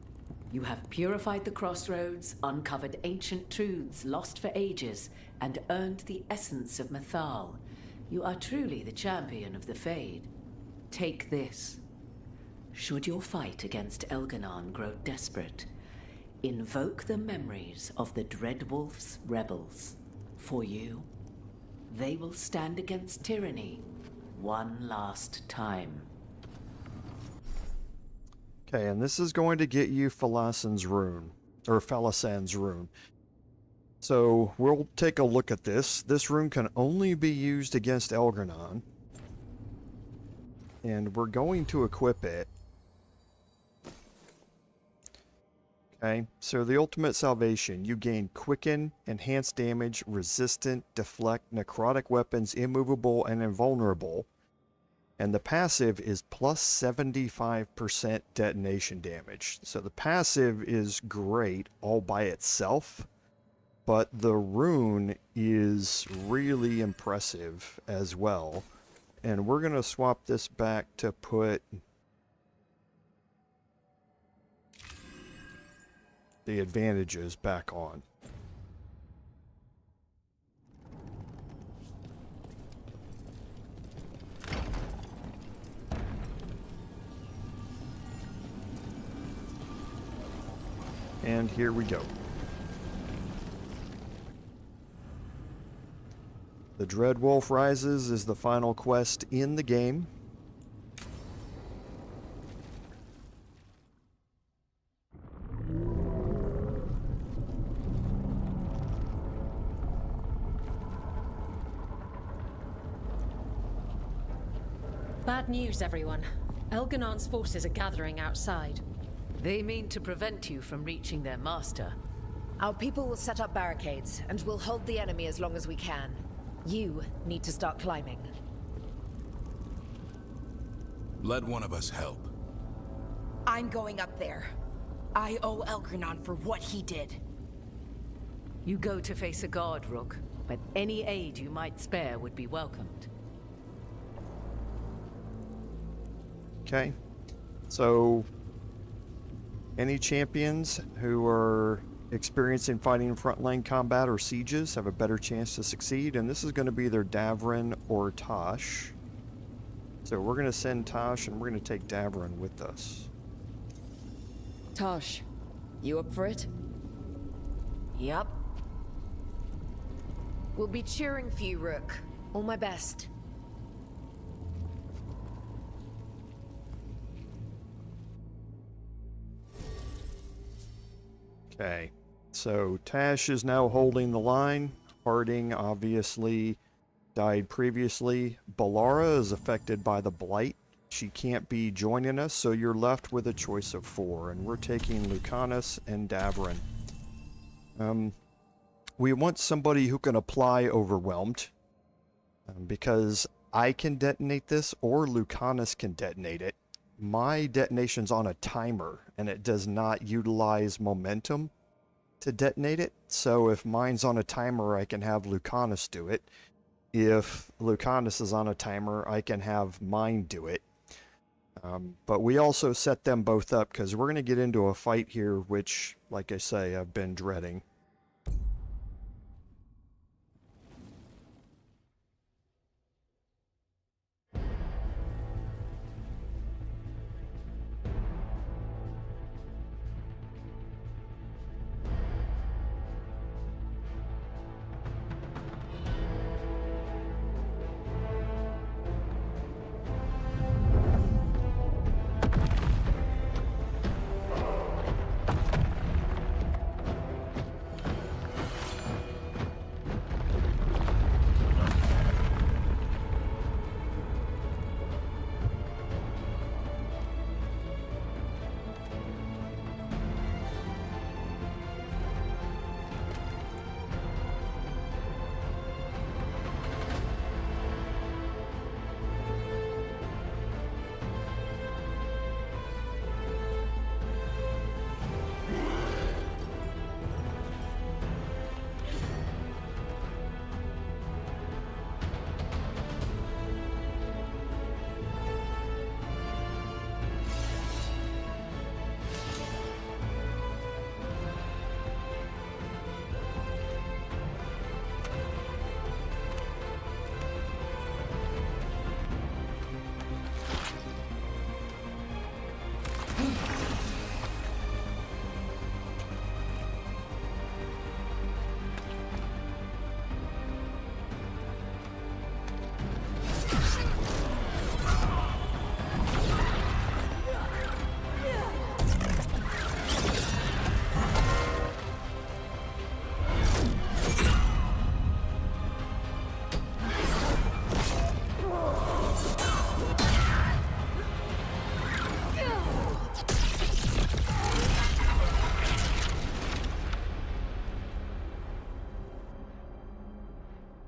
You have purified the crossroads, uncovered ancient truths lost for ages, and earned the essence of Mythal. You are truly the champion of the Fade. Take this. Should your fight against Elgar'nan grow desperate, invoke the memories of the Dreadwolf's rebels. For you, they will stand against tyranny one last time. Okay, and this is going to get you Falasan's rune, or Falasan's rune. So we'll take a look at this. This rune can only be used against Elgar'nan. And we're going to equip it. Okay, so the ultimate salvation, you gain quicken, enhanced damage, resistant, deflect, necrotic weapons, immovable, and invulnerable. And the passive is plus 75% detonation damage. So the passive is great all by itself, but the rune is really impressive as well. And we're going to swap this back to put the advantages back on. And here we go. The Dreadwolf Rises is the final quest in the game. Bad news, everyone. Elgar'nan's forces are gathering outside. They mean to prevent you from reaching their master. Our people will set up barricades, and we'll hold the enemy as long as we can. You need to start climbing. Let one of us help. I'm going up there. I owe Elgar'nan for what he did. You go to face a god, Rook, but any aid you might spare would be welcomed. Okay. So, any champions who are experienced in fighting frontline combat or sieges have a better chance to succeed, and this is going to be either Davrin or Tosh. So we're going to send Tosh, and we're going to take Davrin with us. Tosh, you up for it? Yup. We'll be cheering for you, Rook. All my best. Okay, so Tash is now holding the line. Harding obviously died previously. Balara is affected by the Blight. She can't be joining us, so you're left with a choice of 4, and we're taking Lucanus and Davrin. We want somebody who can apply Overwhelmed, because I can detonate this, or Lucanus can detonate it. My detonation's on a timer, and it does not utilize momentum to detonate it. So if mine's on a timer, I can have Lucanus do it. If Lucanus is on a timer, I can have mine do it. But we also set them both up because we're going to get into a fight here, which, like I say, I've been dreading.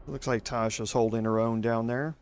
Looks like Tasha's holding her own down there.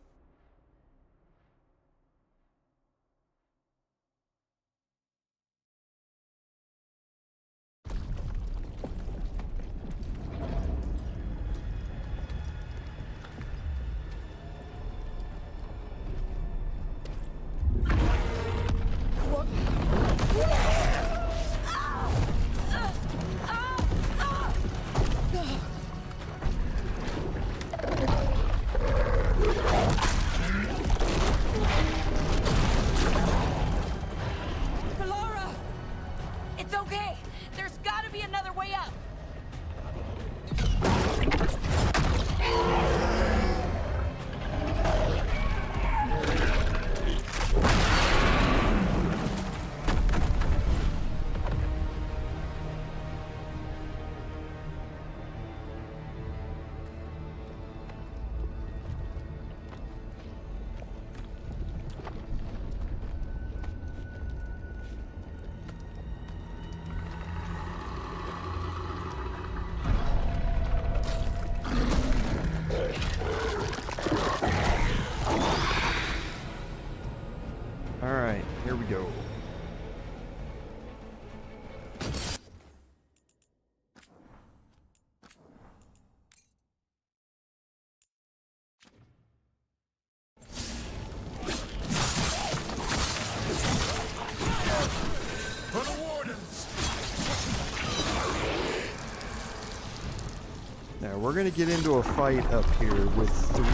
Now we're going to get into a fight up here with 3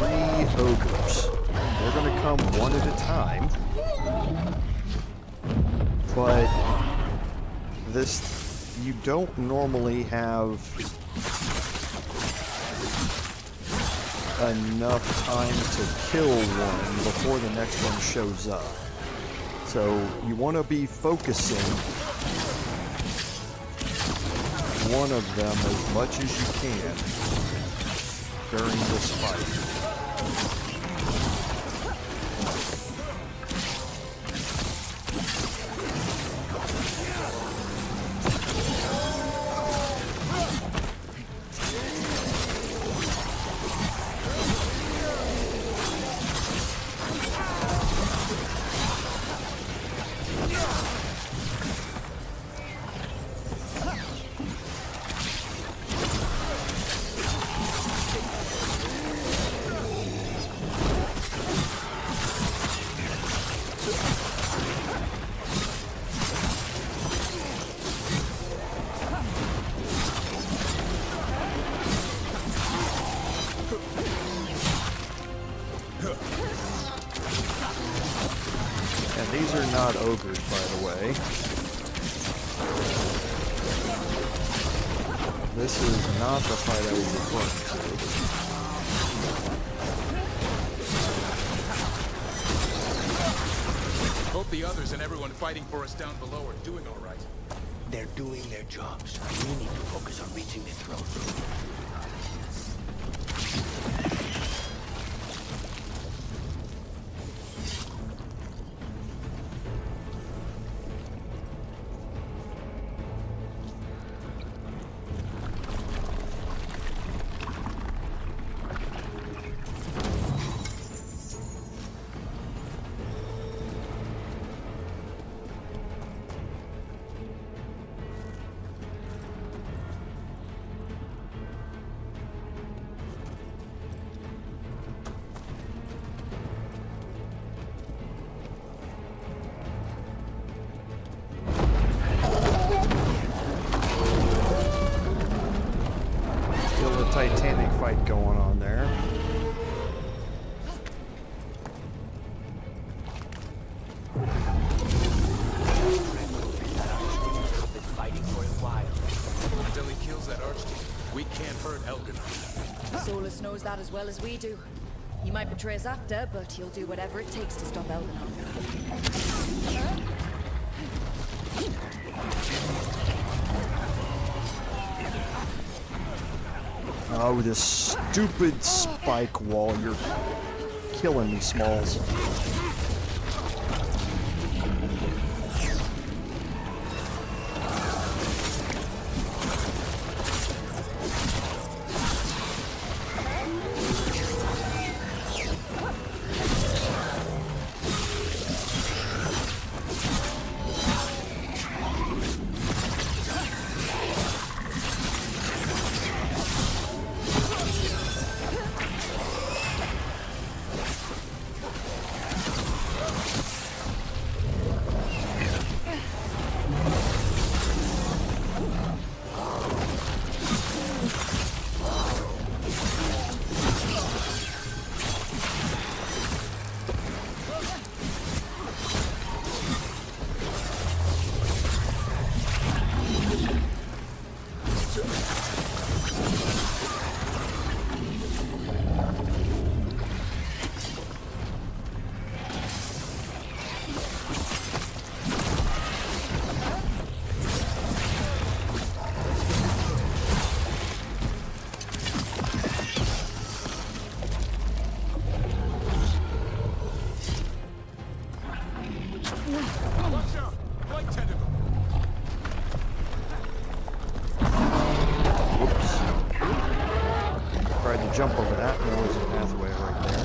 ogres. They're going to come one at a time. But this, you don't normally have enough time to kill one before the next one shows up. So you want to be focusing one of them as much as you can during this fight. These are not ogres, by the way. This is not the fight I was referring to. Hope the others and everyone fighting for us down below are doing all right. They're doing their jobs. We need to focus on reaching the throne. Titanic fight going on there. Fighting for a while. Until he kills that archdeacon, we can't hurt Elgar'nan. Solas knows that as well as we do. He might betray us after, but he'll do whatever it takes to stop Elgar'nan. Oh, this stupid spike wall. You're killing me, Smalls. Jump over that, and there was a pathway right there.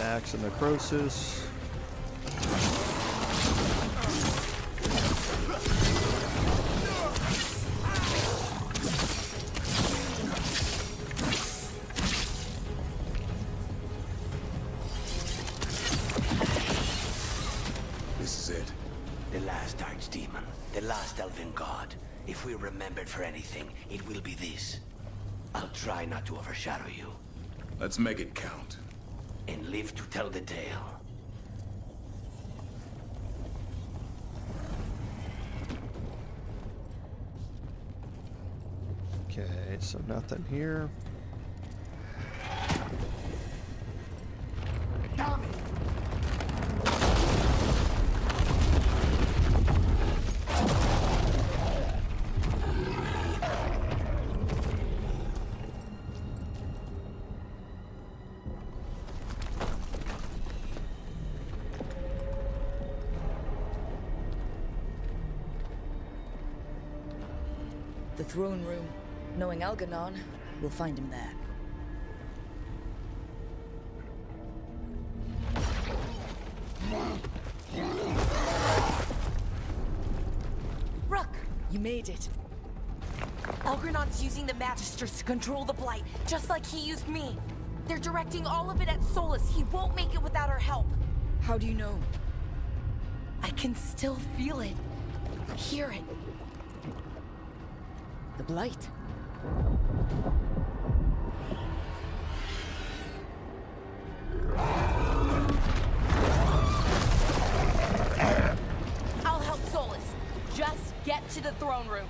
Stacks of necrosis. This is it. The last archdemon, the last elven god. If we remembered for anything, it will be this. I'll try not to overshadow you. Let's make it count. And live to tell the tale. Okay, so nothing here. The throne room. Knowing Elgar'nan, we'll find him there. Rook! You made it. Elgar'nan's using the Magisters to control the Blight, just like he used me. They're directing all of it at Solas. He won't make it without our help. How do you know? I can still feel it. Hear it. The Blight. I'll help Solas. Just get to the throne room.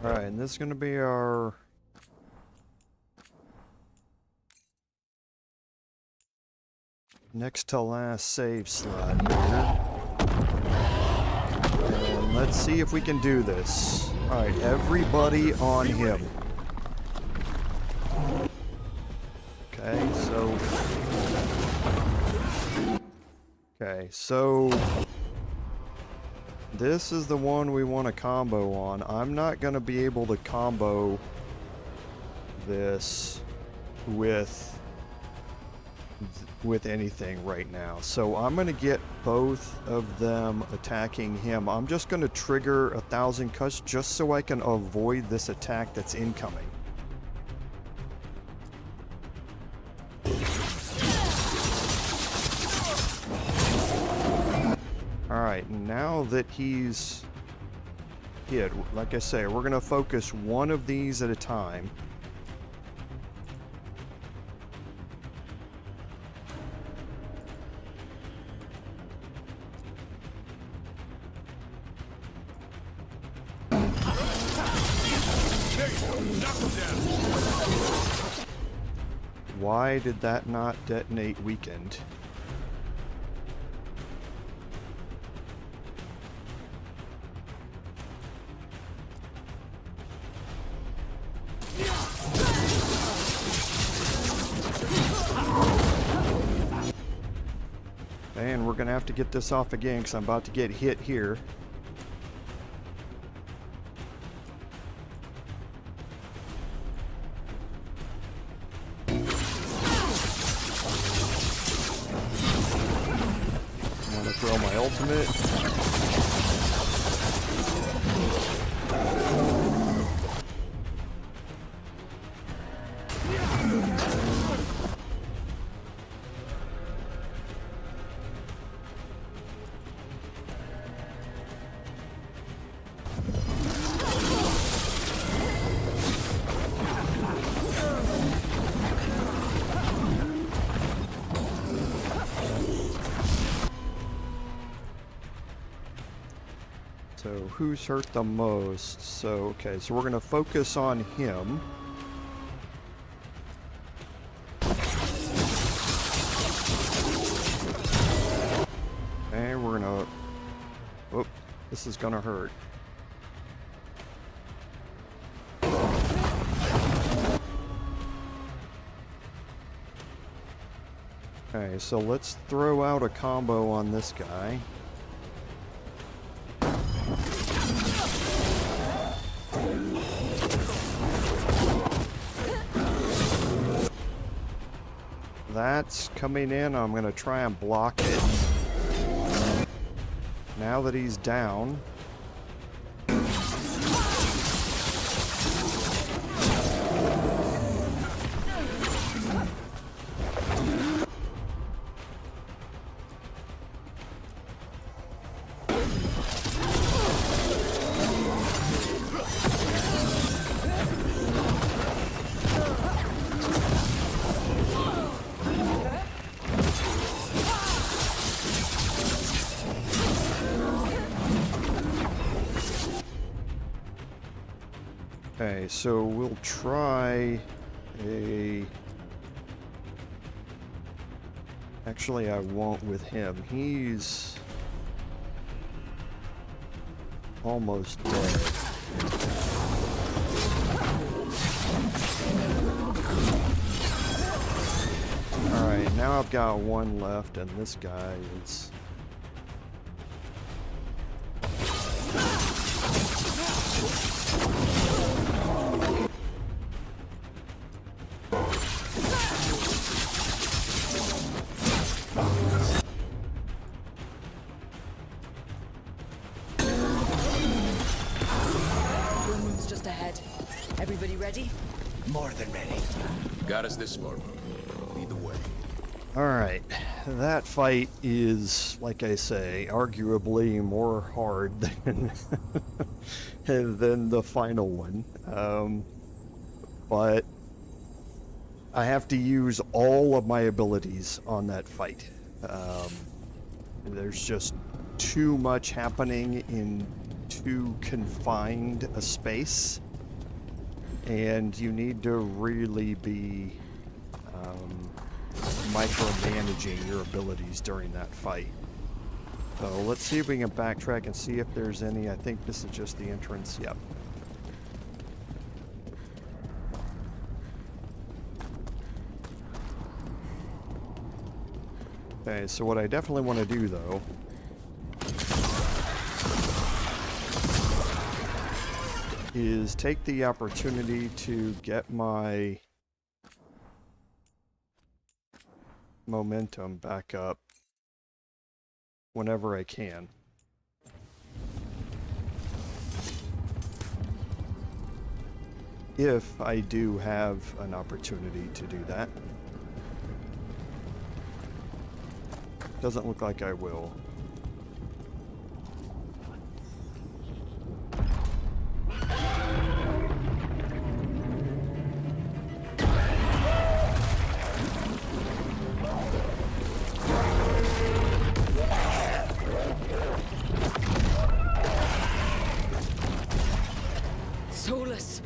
Alright, and this is going to be our next to last save slot here. And let's see if we can do this. Alright, everybody on him. Okay, so... Okay, so... This is the one we want to combo on. I'm not going to be able to combo this with anything right now. So I'm going to get both of them attacking him. I'm just going to trigger 1,000 cuts just so I can avoid this attack that's incoming. Alright, now that he's hit, like I say, we're going to focus one of these at a time. Why did that not detonate weakened? And we're going to have to get this off again because I'm about to get hit here. I'm going to throw my ultimate. So who's hurt the most? So, okay, so we're going to focus on him. And we're going to... Oh, this is going to hurt. Okay, so let's throw out a combo on this guy. That's coming in. I'm going to try and block it. Now that he's down. Okay, so we'll try a... Actually, I won't with him. He's almost dead. Alright, now I've got one left, and this guy is... More than ready. Got us this far. Lead the way. Alright, that fight is, like I say, arguably more hard than, than the final one. But I have to use all of my abilities on that fight. There's just too much happening in too confined a space. And you need to really be micromanaging your abilities during that fight. So let's see if we can backtrack and see if there's any. I think this is just the entrance. Yep. Okay, so what I definitely want to do though is take the opportunity to get my momentum back up whenever I can. If I do have an opportunity to do that. Doesn't look like I will. Solas!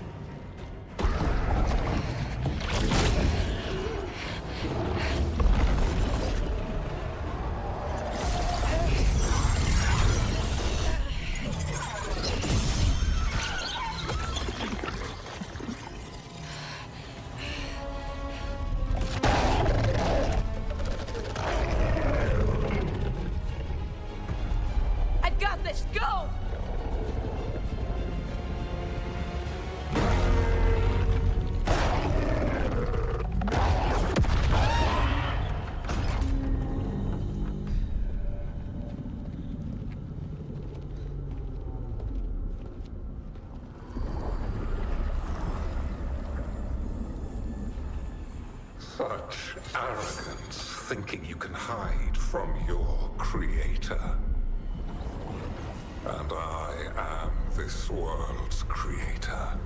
I've got this! Go! Such arrogance, thinking you can hide from your creator. And I am this world's creator.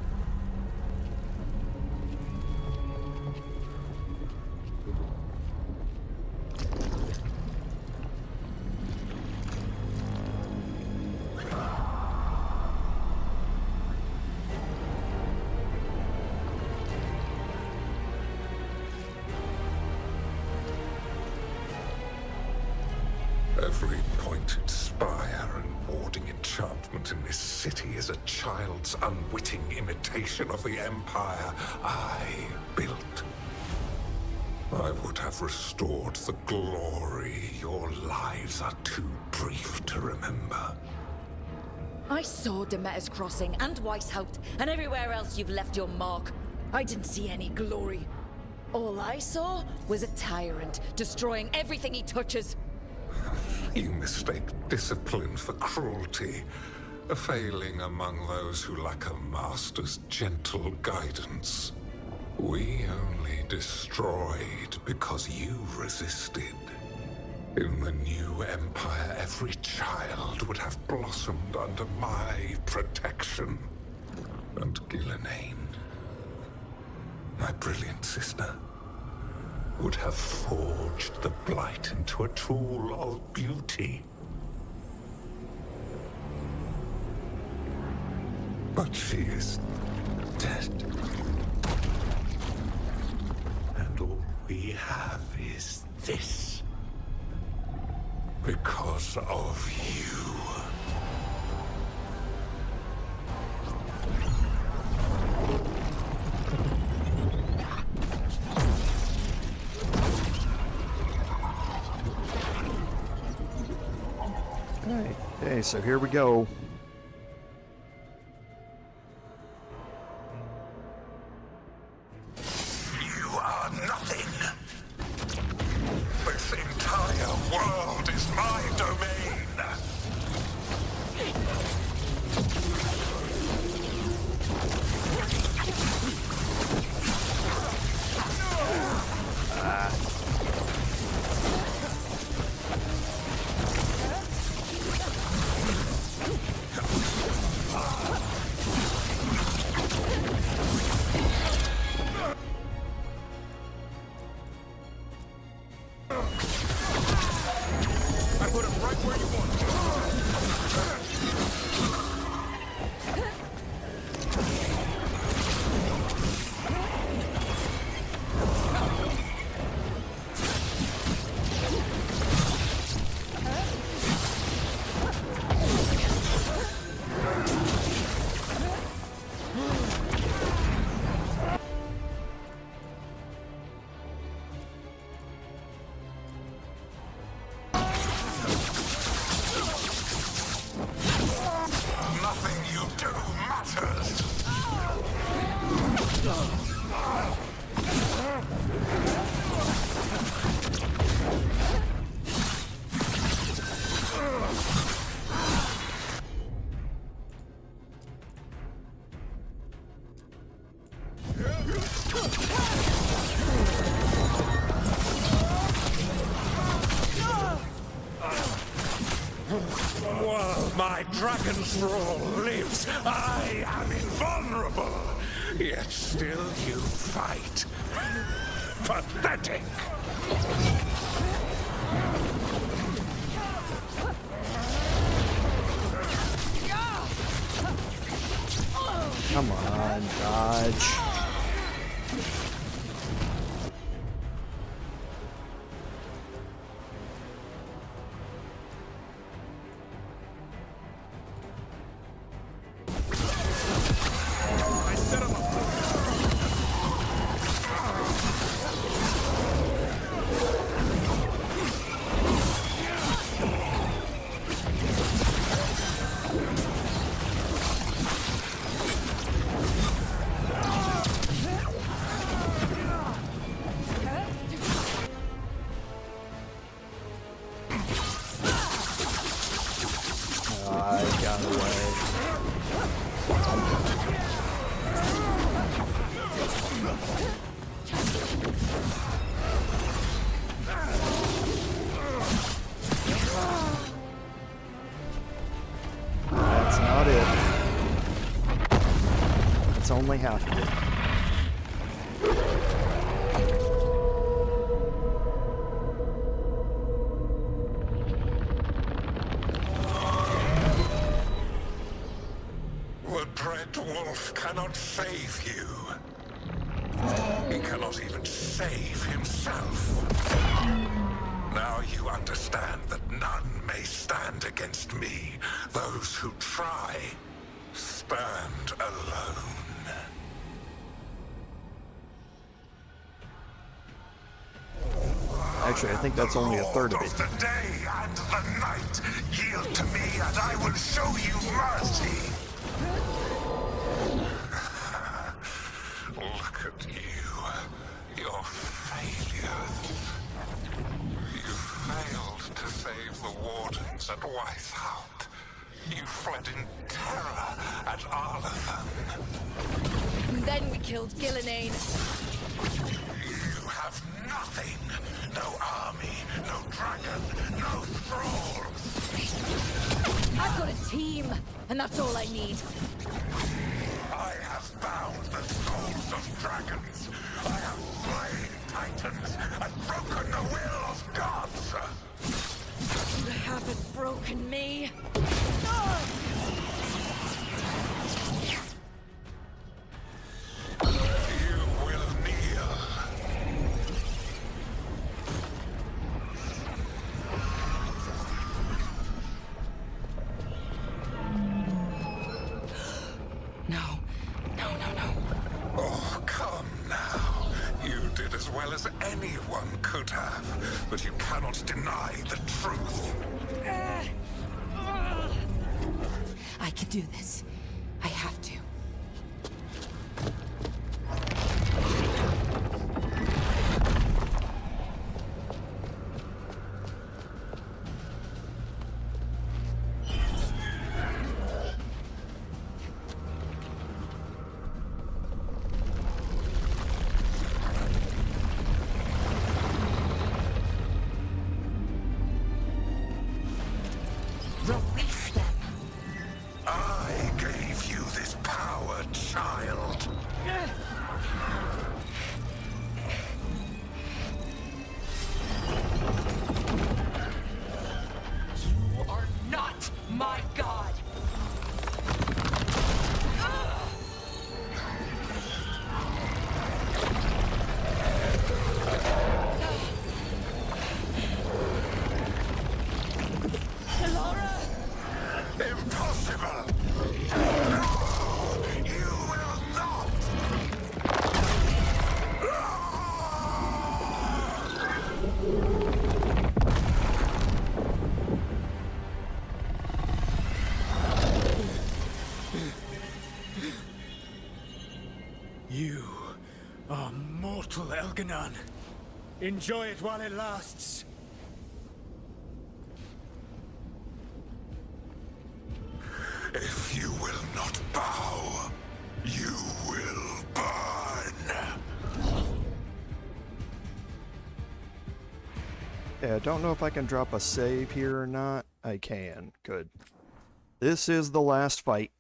Every pointed spire and warding enchantment in this city is a child's unwitting imitation of the empire I built. I would have restored the glory your lives are too brief to remember. I saw Demeter's Crossing and Weishaupt and everywhere else you've left your mark. I didn't see any glory. All I saw was a tyrant destroying everything he touches. You mistake discipline for cruelty, a failing among those who lack a master's gentle guidance. We only destroyed because you resisted. In the new empire, every child would have blossomed under my protection. And Gillenane, my brilliant sister, would have forged the Blight into a tool of beauty. But she is dead. And all we have is this. Because of you. Okay, so here we go. You are nothing. This entire world is my domain. While my dragon thrall lives, I am invulnerable. Yet still you fight. Pathetic. Come on, dodge. That's not it. It's only half of it. The Dread Wolf cannot save you. He cannot even save himself. Now you understand that none may against me. Those who try stand alone. Actually, I think that's only a third of it. The day and the night, yield to me and I will show you mercy. Look at you. Your failures. You failed to save the wardens at Weishaupt. You fled in terror at Arlathan. And then we killed Gillenane. You have nothing. No army, no dragon, no thralls. I've got a team, and that's all I need. I have bound the souls of dragons. I have slain titans and broken the will of gods. You haven't broken me. You will kneel. No. Oh, come now. You did as well as anyone could have, but you cannot deny the truth. I can do this. I have to. Release them. I gave you this power, child. You are not my god. Impossible! No! You will not! You are mortal, Elgar'nan. Enjoy it while it lasts. If you will not bow, you will burn. Yeah, I don't know if I can drop a save here or not. I can. Good. This is the last fight.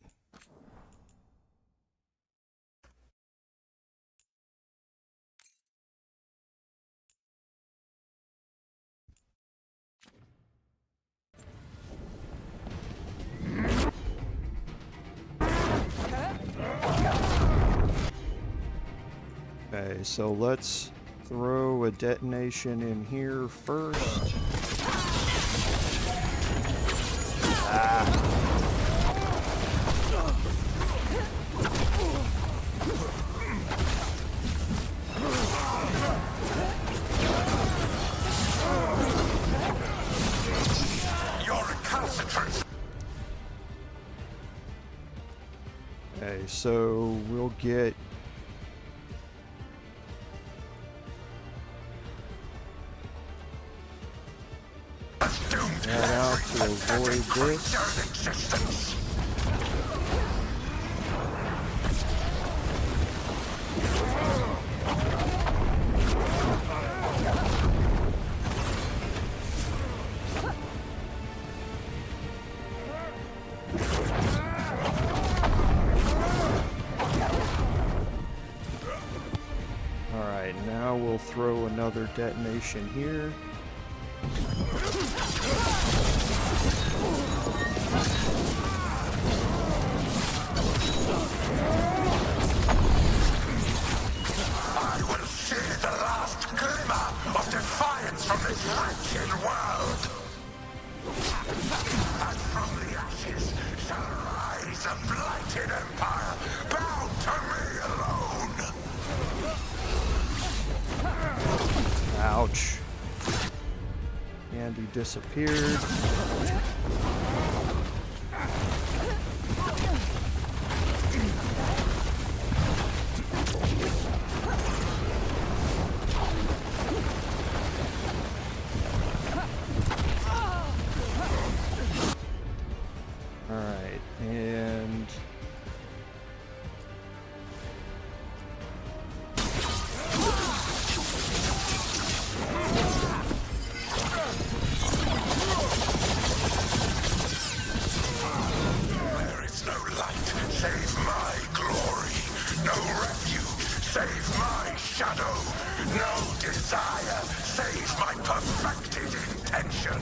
Okay, so let's throw a detonation in here first. You're recalcitrant. Okay, so we'll get that out to avoid this. Alright, now we'll throw another detonation here. I will see the last glimmer of defiance from this wretched world. And from the ashes shall rise a blighted empire, bound to me alone! Ouch. And he disappeared. Alright, and... There is no light save my glory, no refuge save my shadow, no desire save my perfected intention.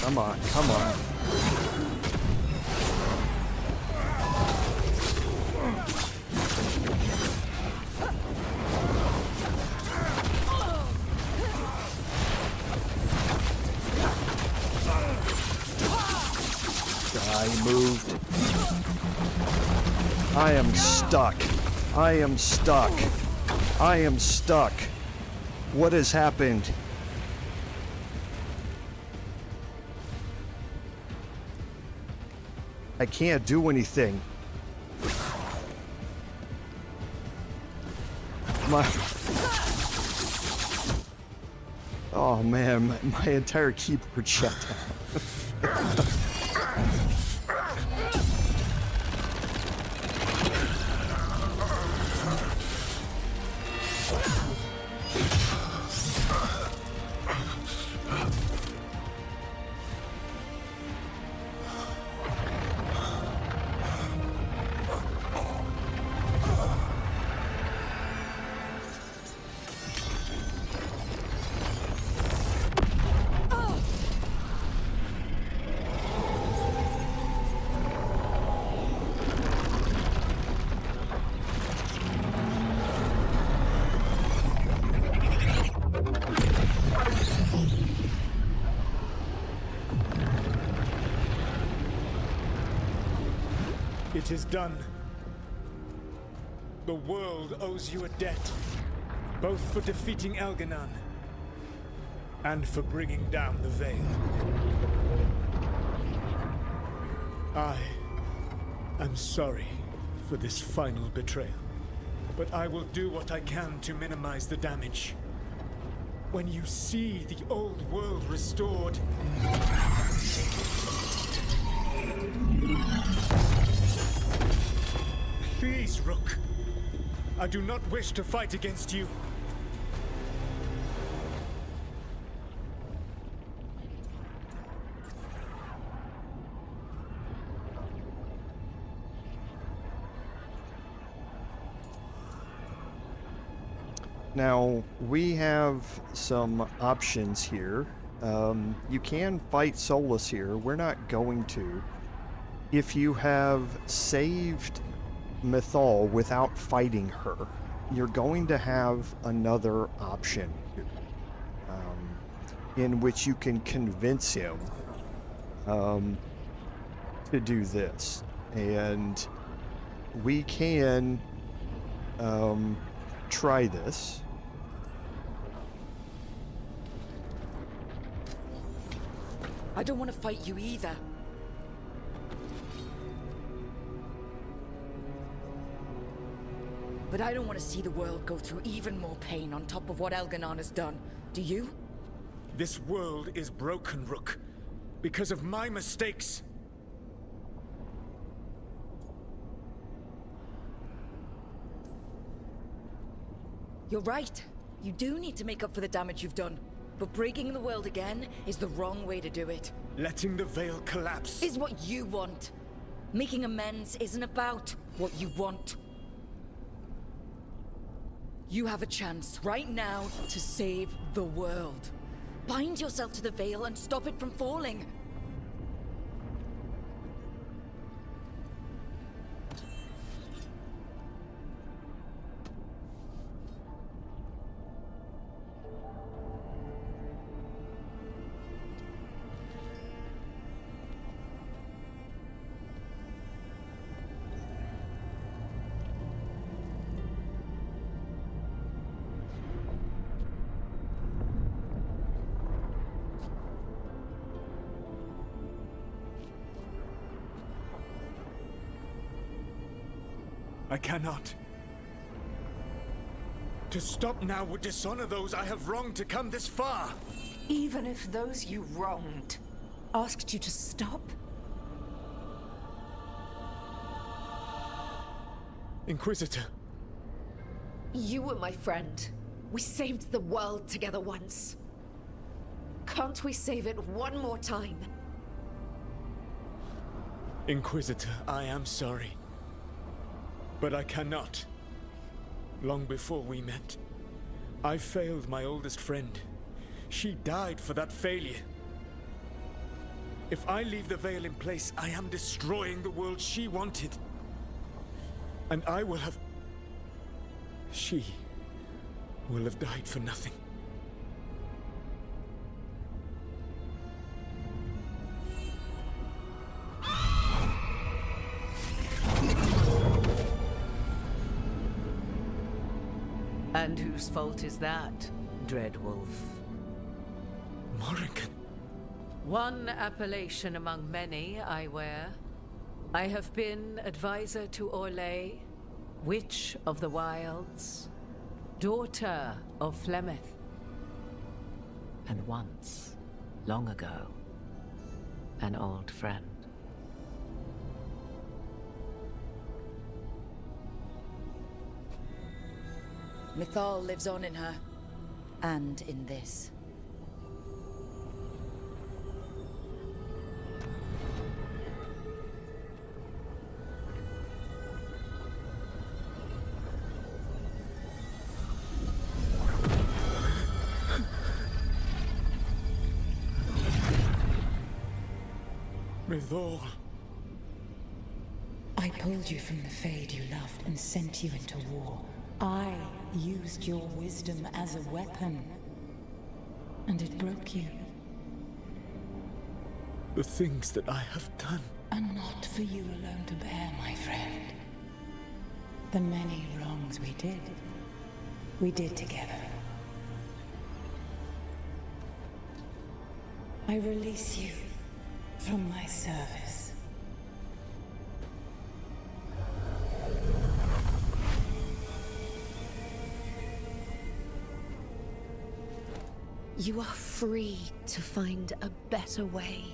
Come on, come on. I moved. I am stuck. I am stuck. I am stuck. What has happened? I can't do anything. Oh man, my entire keyboard shut down. It is done. The world owes you a debt, both for defeating Elgar'nan and for bringing down the Veil. I am sorry for this final betrayal, but I will do what I can to minimize the damage. When you see the old world restored, please, Rook. I do not wish to fight against you. Now, we have some options here. You can fight Solas here. We're not going to. If you have saved Mythal without fighting her, you're going to have another option here, in which you can convince him to do this. And we can try this. I don't want to fight you either. But I don't want to see the world go through even more pain on top of what Elgar'nan has done. Do you? This world is broken, Rook, because of my mistakes. You're right. You do need to make up for the damage you've done. But breaking the world again is the wrong way to do it. Letting the Veil collapse is what you want. Making amends isn't about what you want. You have a chance right now to save the world. Bind yourself to the Veil and stop it from falling. I cannot. To stop now would dishonor those I have wronged to come this far. Even if those you wronged asked you to stop? Inquisitor. You were my friend. We saved the world together once. Can't we save it one more time? Inquisitor, I am sorry. But I cannot. Long before we met, I failed my oldest friend. She died for that failure. If I leave the Veil in place, I am destroying the world she wanted. And I will have... She will have died for nothing. And whose fault is that, Dreadwolf? Morrigan. One appellation among many, I wear. I have been advisor to Orlais, Witch of the Wilds, daughter of Flemeth, and once, long ago, an old friend. Mythal lives on in her, and in this. Mythal. I pulled you from the Fade you loved and sent you into war. I used your wisdom as a weapon, and it broke you. The things that I have done are not for you alone to bear, my friend. The many wrongs we did together. I release you from my service. You are free to find a better way.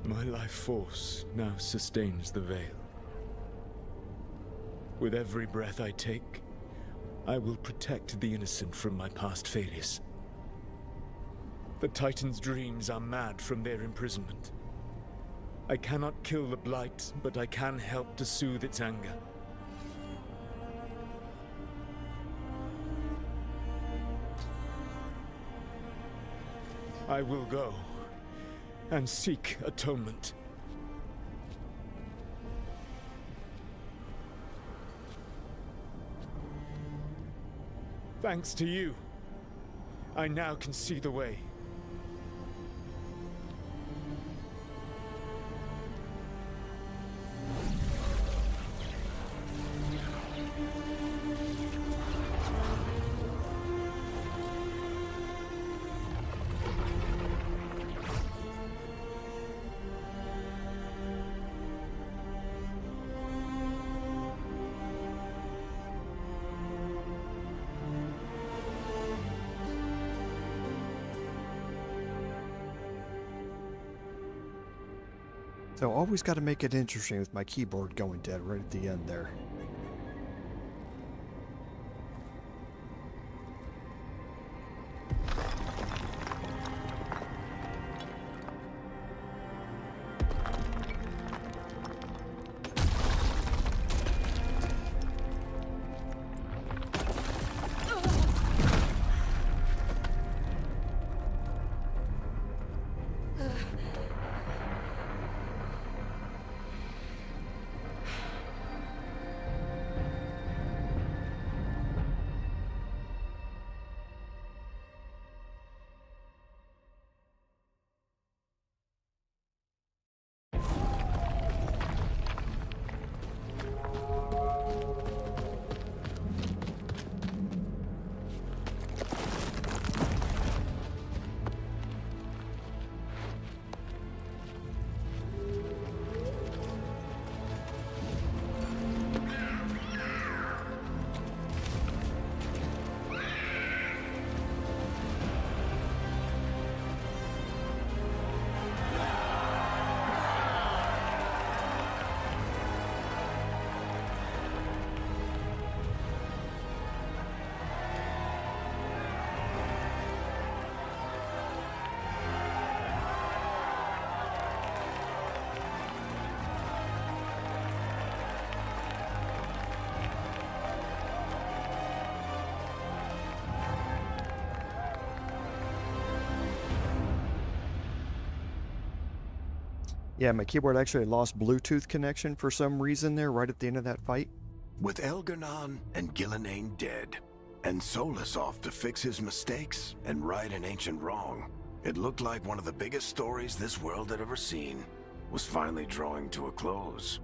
My life force now sustains the Veil. With every breath I take, I will protect the innocent from my past failures. The Titan's dreams are mad from their imprisonment. I cannot kill the Blight, but I can help to soothe its anger. I will go and seek atonement. Thanks to you, I now can see the way. So always got to make it interesting with my keyboard going dead right at the end there. Yeah, my keyboard actually lost Bluetooth connection for some reason there right at the end of that fight. With Elgar'nan and Gillenane dead, and Solas off to fix his mistakes and right an ancient wrong, it looked like one of the biggest stories this world had ever seen was finally drawing to a close.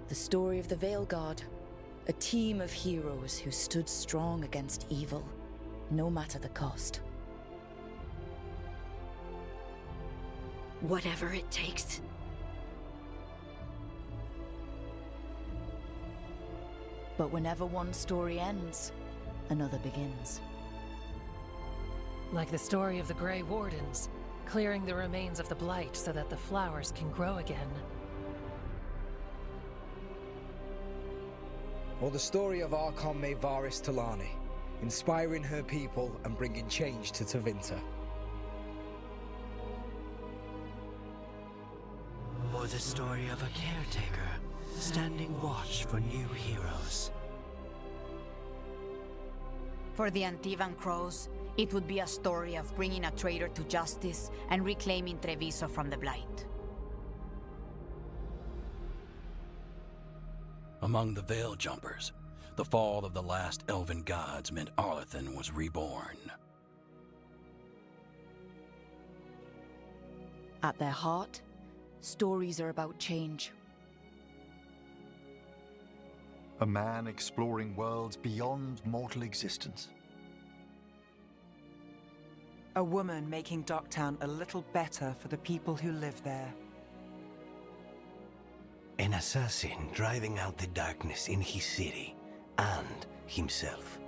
The story of the Veilguard. A team of heroes who stood strong against evil, no matter the cost. Whatever it takes. But whenever one story ends, another begins. Like the story of the Grey Wardens, clearing the remains of the Blight so that the flowers can grow again. Or the story of Archon Maevaris Talani, inspiring her people and bringing change to Tevinter. Or the story of a caretaker, standing watch for new heroes. For the Antivan Crows, it would be a story of bringing a traitor to justice and reclaiming Treviso from the Blight. Among the Veil Jumpers, the fall of the last elven gods meant Arlathan was reborn. At their heart, stories are about change. A man exploring worlds beyond mortal existence. A woman making Docktown a little better for the people who live there. An assassin driving out the darkness in his city and himself.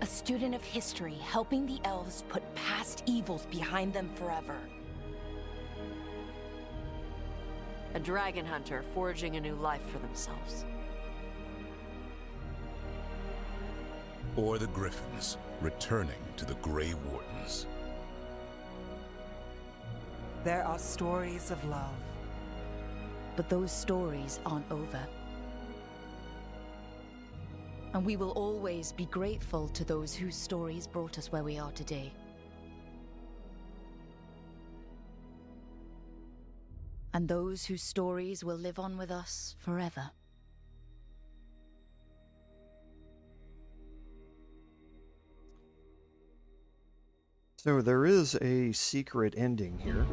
A student of history helping the elves put past evils behind them forever. A dragon hunter forging a new life for themselves. Or the Griffins, returning to the Grey Wardens. There are stories of love. But those stories aren't over. And we will always be grateful to those whose stories brought us where we are today. And those whose stories will live on with us forever. So there is a secret ending here.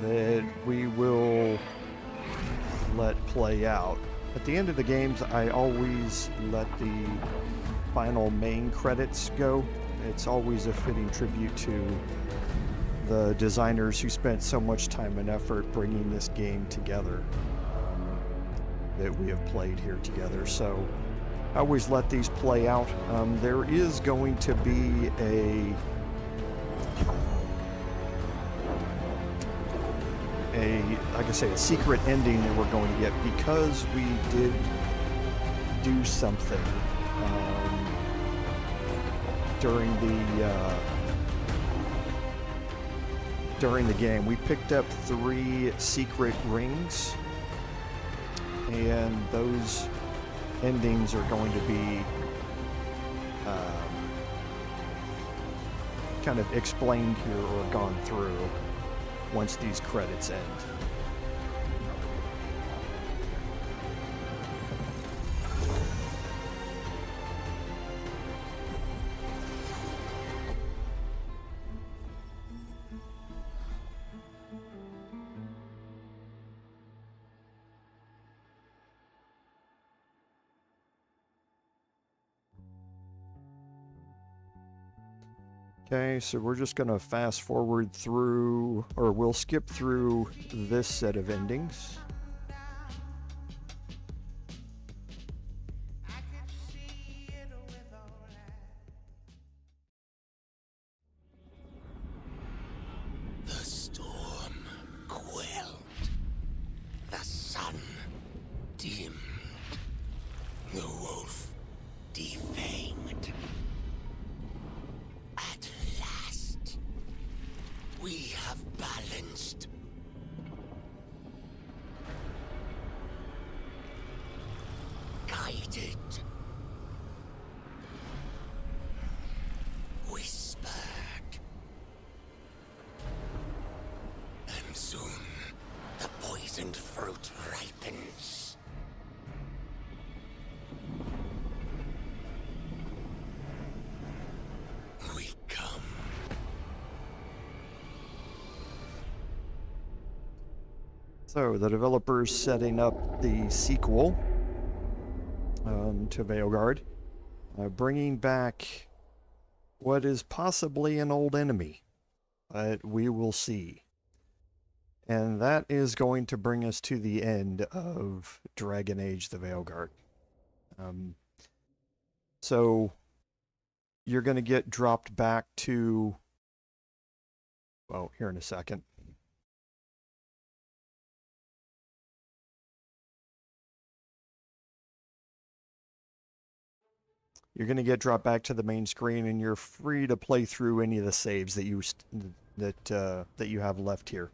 That we will let play out. At the end of the games, I always let the final main credits go. It's always a fitting tribute to the designers who spent so much time and effort bringing this game together that we have played here together. So I always let these play out. There is going to be like I say, a secret ending that we're going to get because we did do something during the game. We picked up 3 secret rings, and those endings are going to be kind of explained here or gone through once these credits end. Okay, so we're just going to fast forward through, or we'll skip through this set of endings. The storm quelled, the sun dimmed, the wolf defanged. At last, we have balanced. Guided. Whispered. And soon, the poisoned fruit ripens. We come. So the developers setting up the sequel to Veilguard, bringing back what is possibly an old enemy, but we will see. And that is going to bring us to the end of Dragon Age the Veilguard. So you're going to get dropped back to, well, here in a second. You're going to get dropped back to the main screen, and you're free to play through any of the saves that you have left here,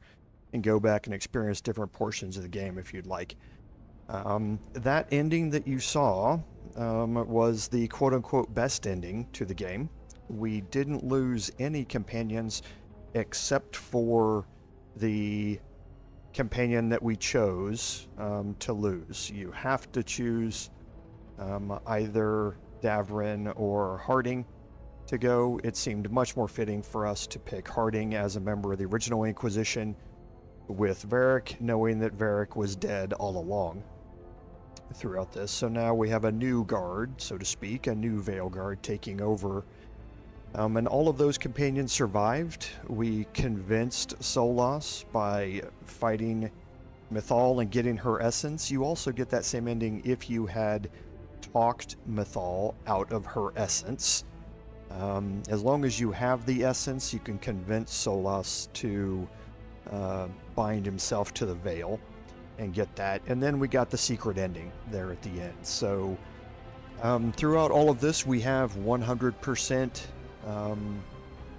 and go back and experience different portions of the game if you'd like. That ending that you saw was the quote-unquote best ending to the game. We didn't lose any companions except for the companion that we chose to lose. You have to choose either Davrin or Harding to go. It seemed much more fitting for us to pick Harding as a member of the original Inquisition with Varric, knowing that Varric was dead all along throughout this. So now we have a new guard, so to speak, a new Veilguard taking over. And all of those companions survived. We convinced Solas by fighting Mythal and getting her essence. You also get that same ending if you had talked Mythal out of her essence. As long as you have the essence, you can convince Solas to bind himself to the veil and get that. And then we got the secret ending there at the end. So throughout all of this, we have 100%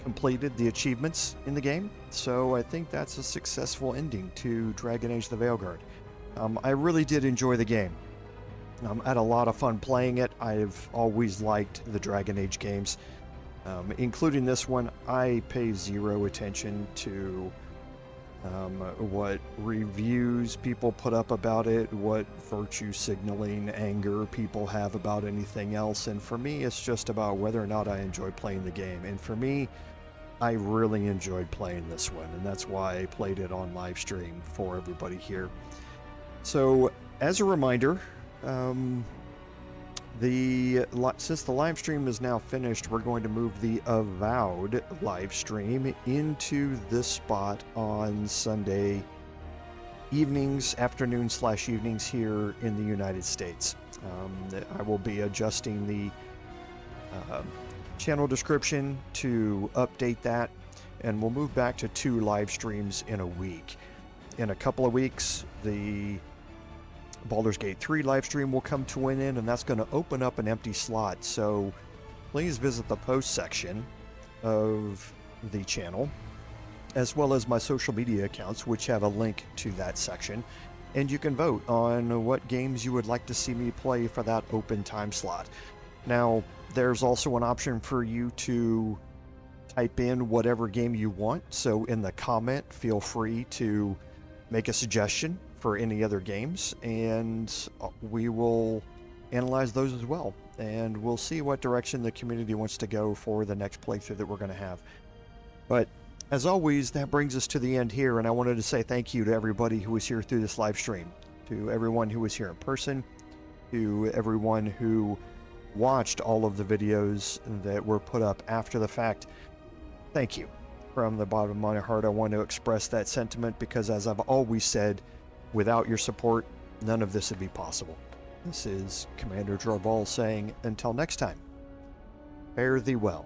completed the achievements in the game. So I think that's a successful ending to Dragon Age the Veilguard. I really did enjoy the game. I had a lot of fun playing it. I've always liked the Dragon Age games, including this one. I pay zero attention to what reviews people put up about it, what virtue signaling anger people have about anything else. And for me, it's just about whether or not I enjoy playing the game. And for me, I really enjoyed playing this one, and that's why I played it on live stream for everybody here. So, as a reminder, since the live stream is now finished, we're going to move the Avowed live stream into this spot on Sunday, evenings, afternoons/evenings here in the United States. I will be adjusting the channel description to update that, and we'll move back to 2 live streams in a week. In a couple of weeks, the Baldur's Gate 3 live stream will come to an end, and that's going to open up an empty slot. So please visit the post section of the channel, as well as my social media accounts, which have a link to that section, and you can vote on what games you would like to see me play for that open time slot. Now, there's also an option for you to type in whatever game you want, so in the comment, feel free to make a suggestion for any other games, and we will analyze those as well, and we'll see what direction the community wants to go for the next playthrough that we're going to have. But as always, that brings us to the end here, and I wanted to say thank you to everybody who was here through this live stream, to everyone who was here in person, to everyone who watched all of the videos that were put up after the fact. Thank you. From the bottom of my heart, I want to express that sentiment because, as I've always said, without your support, none of this would be possible. This is Commander Jorval saying, until next time, fare thee well.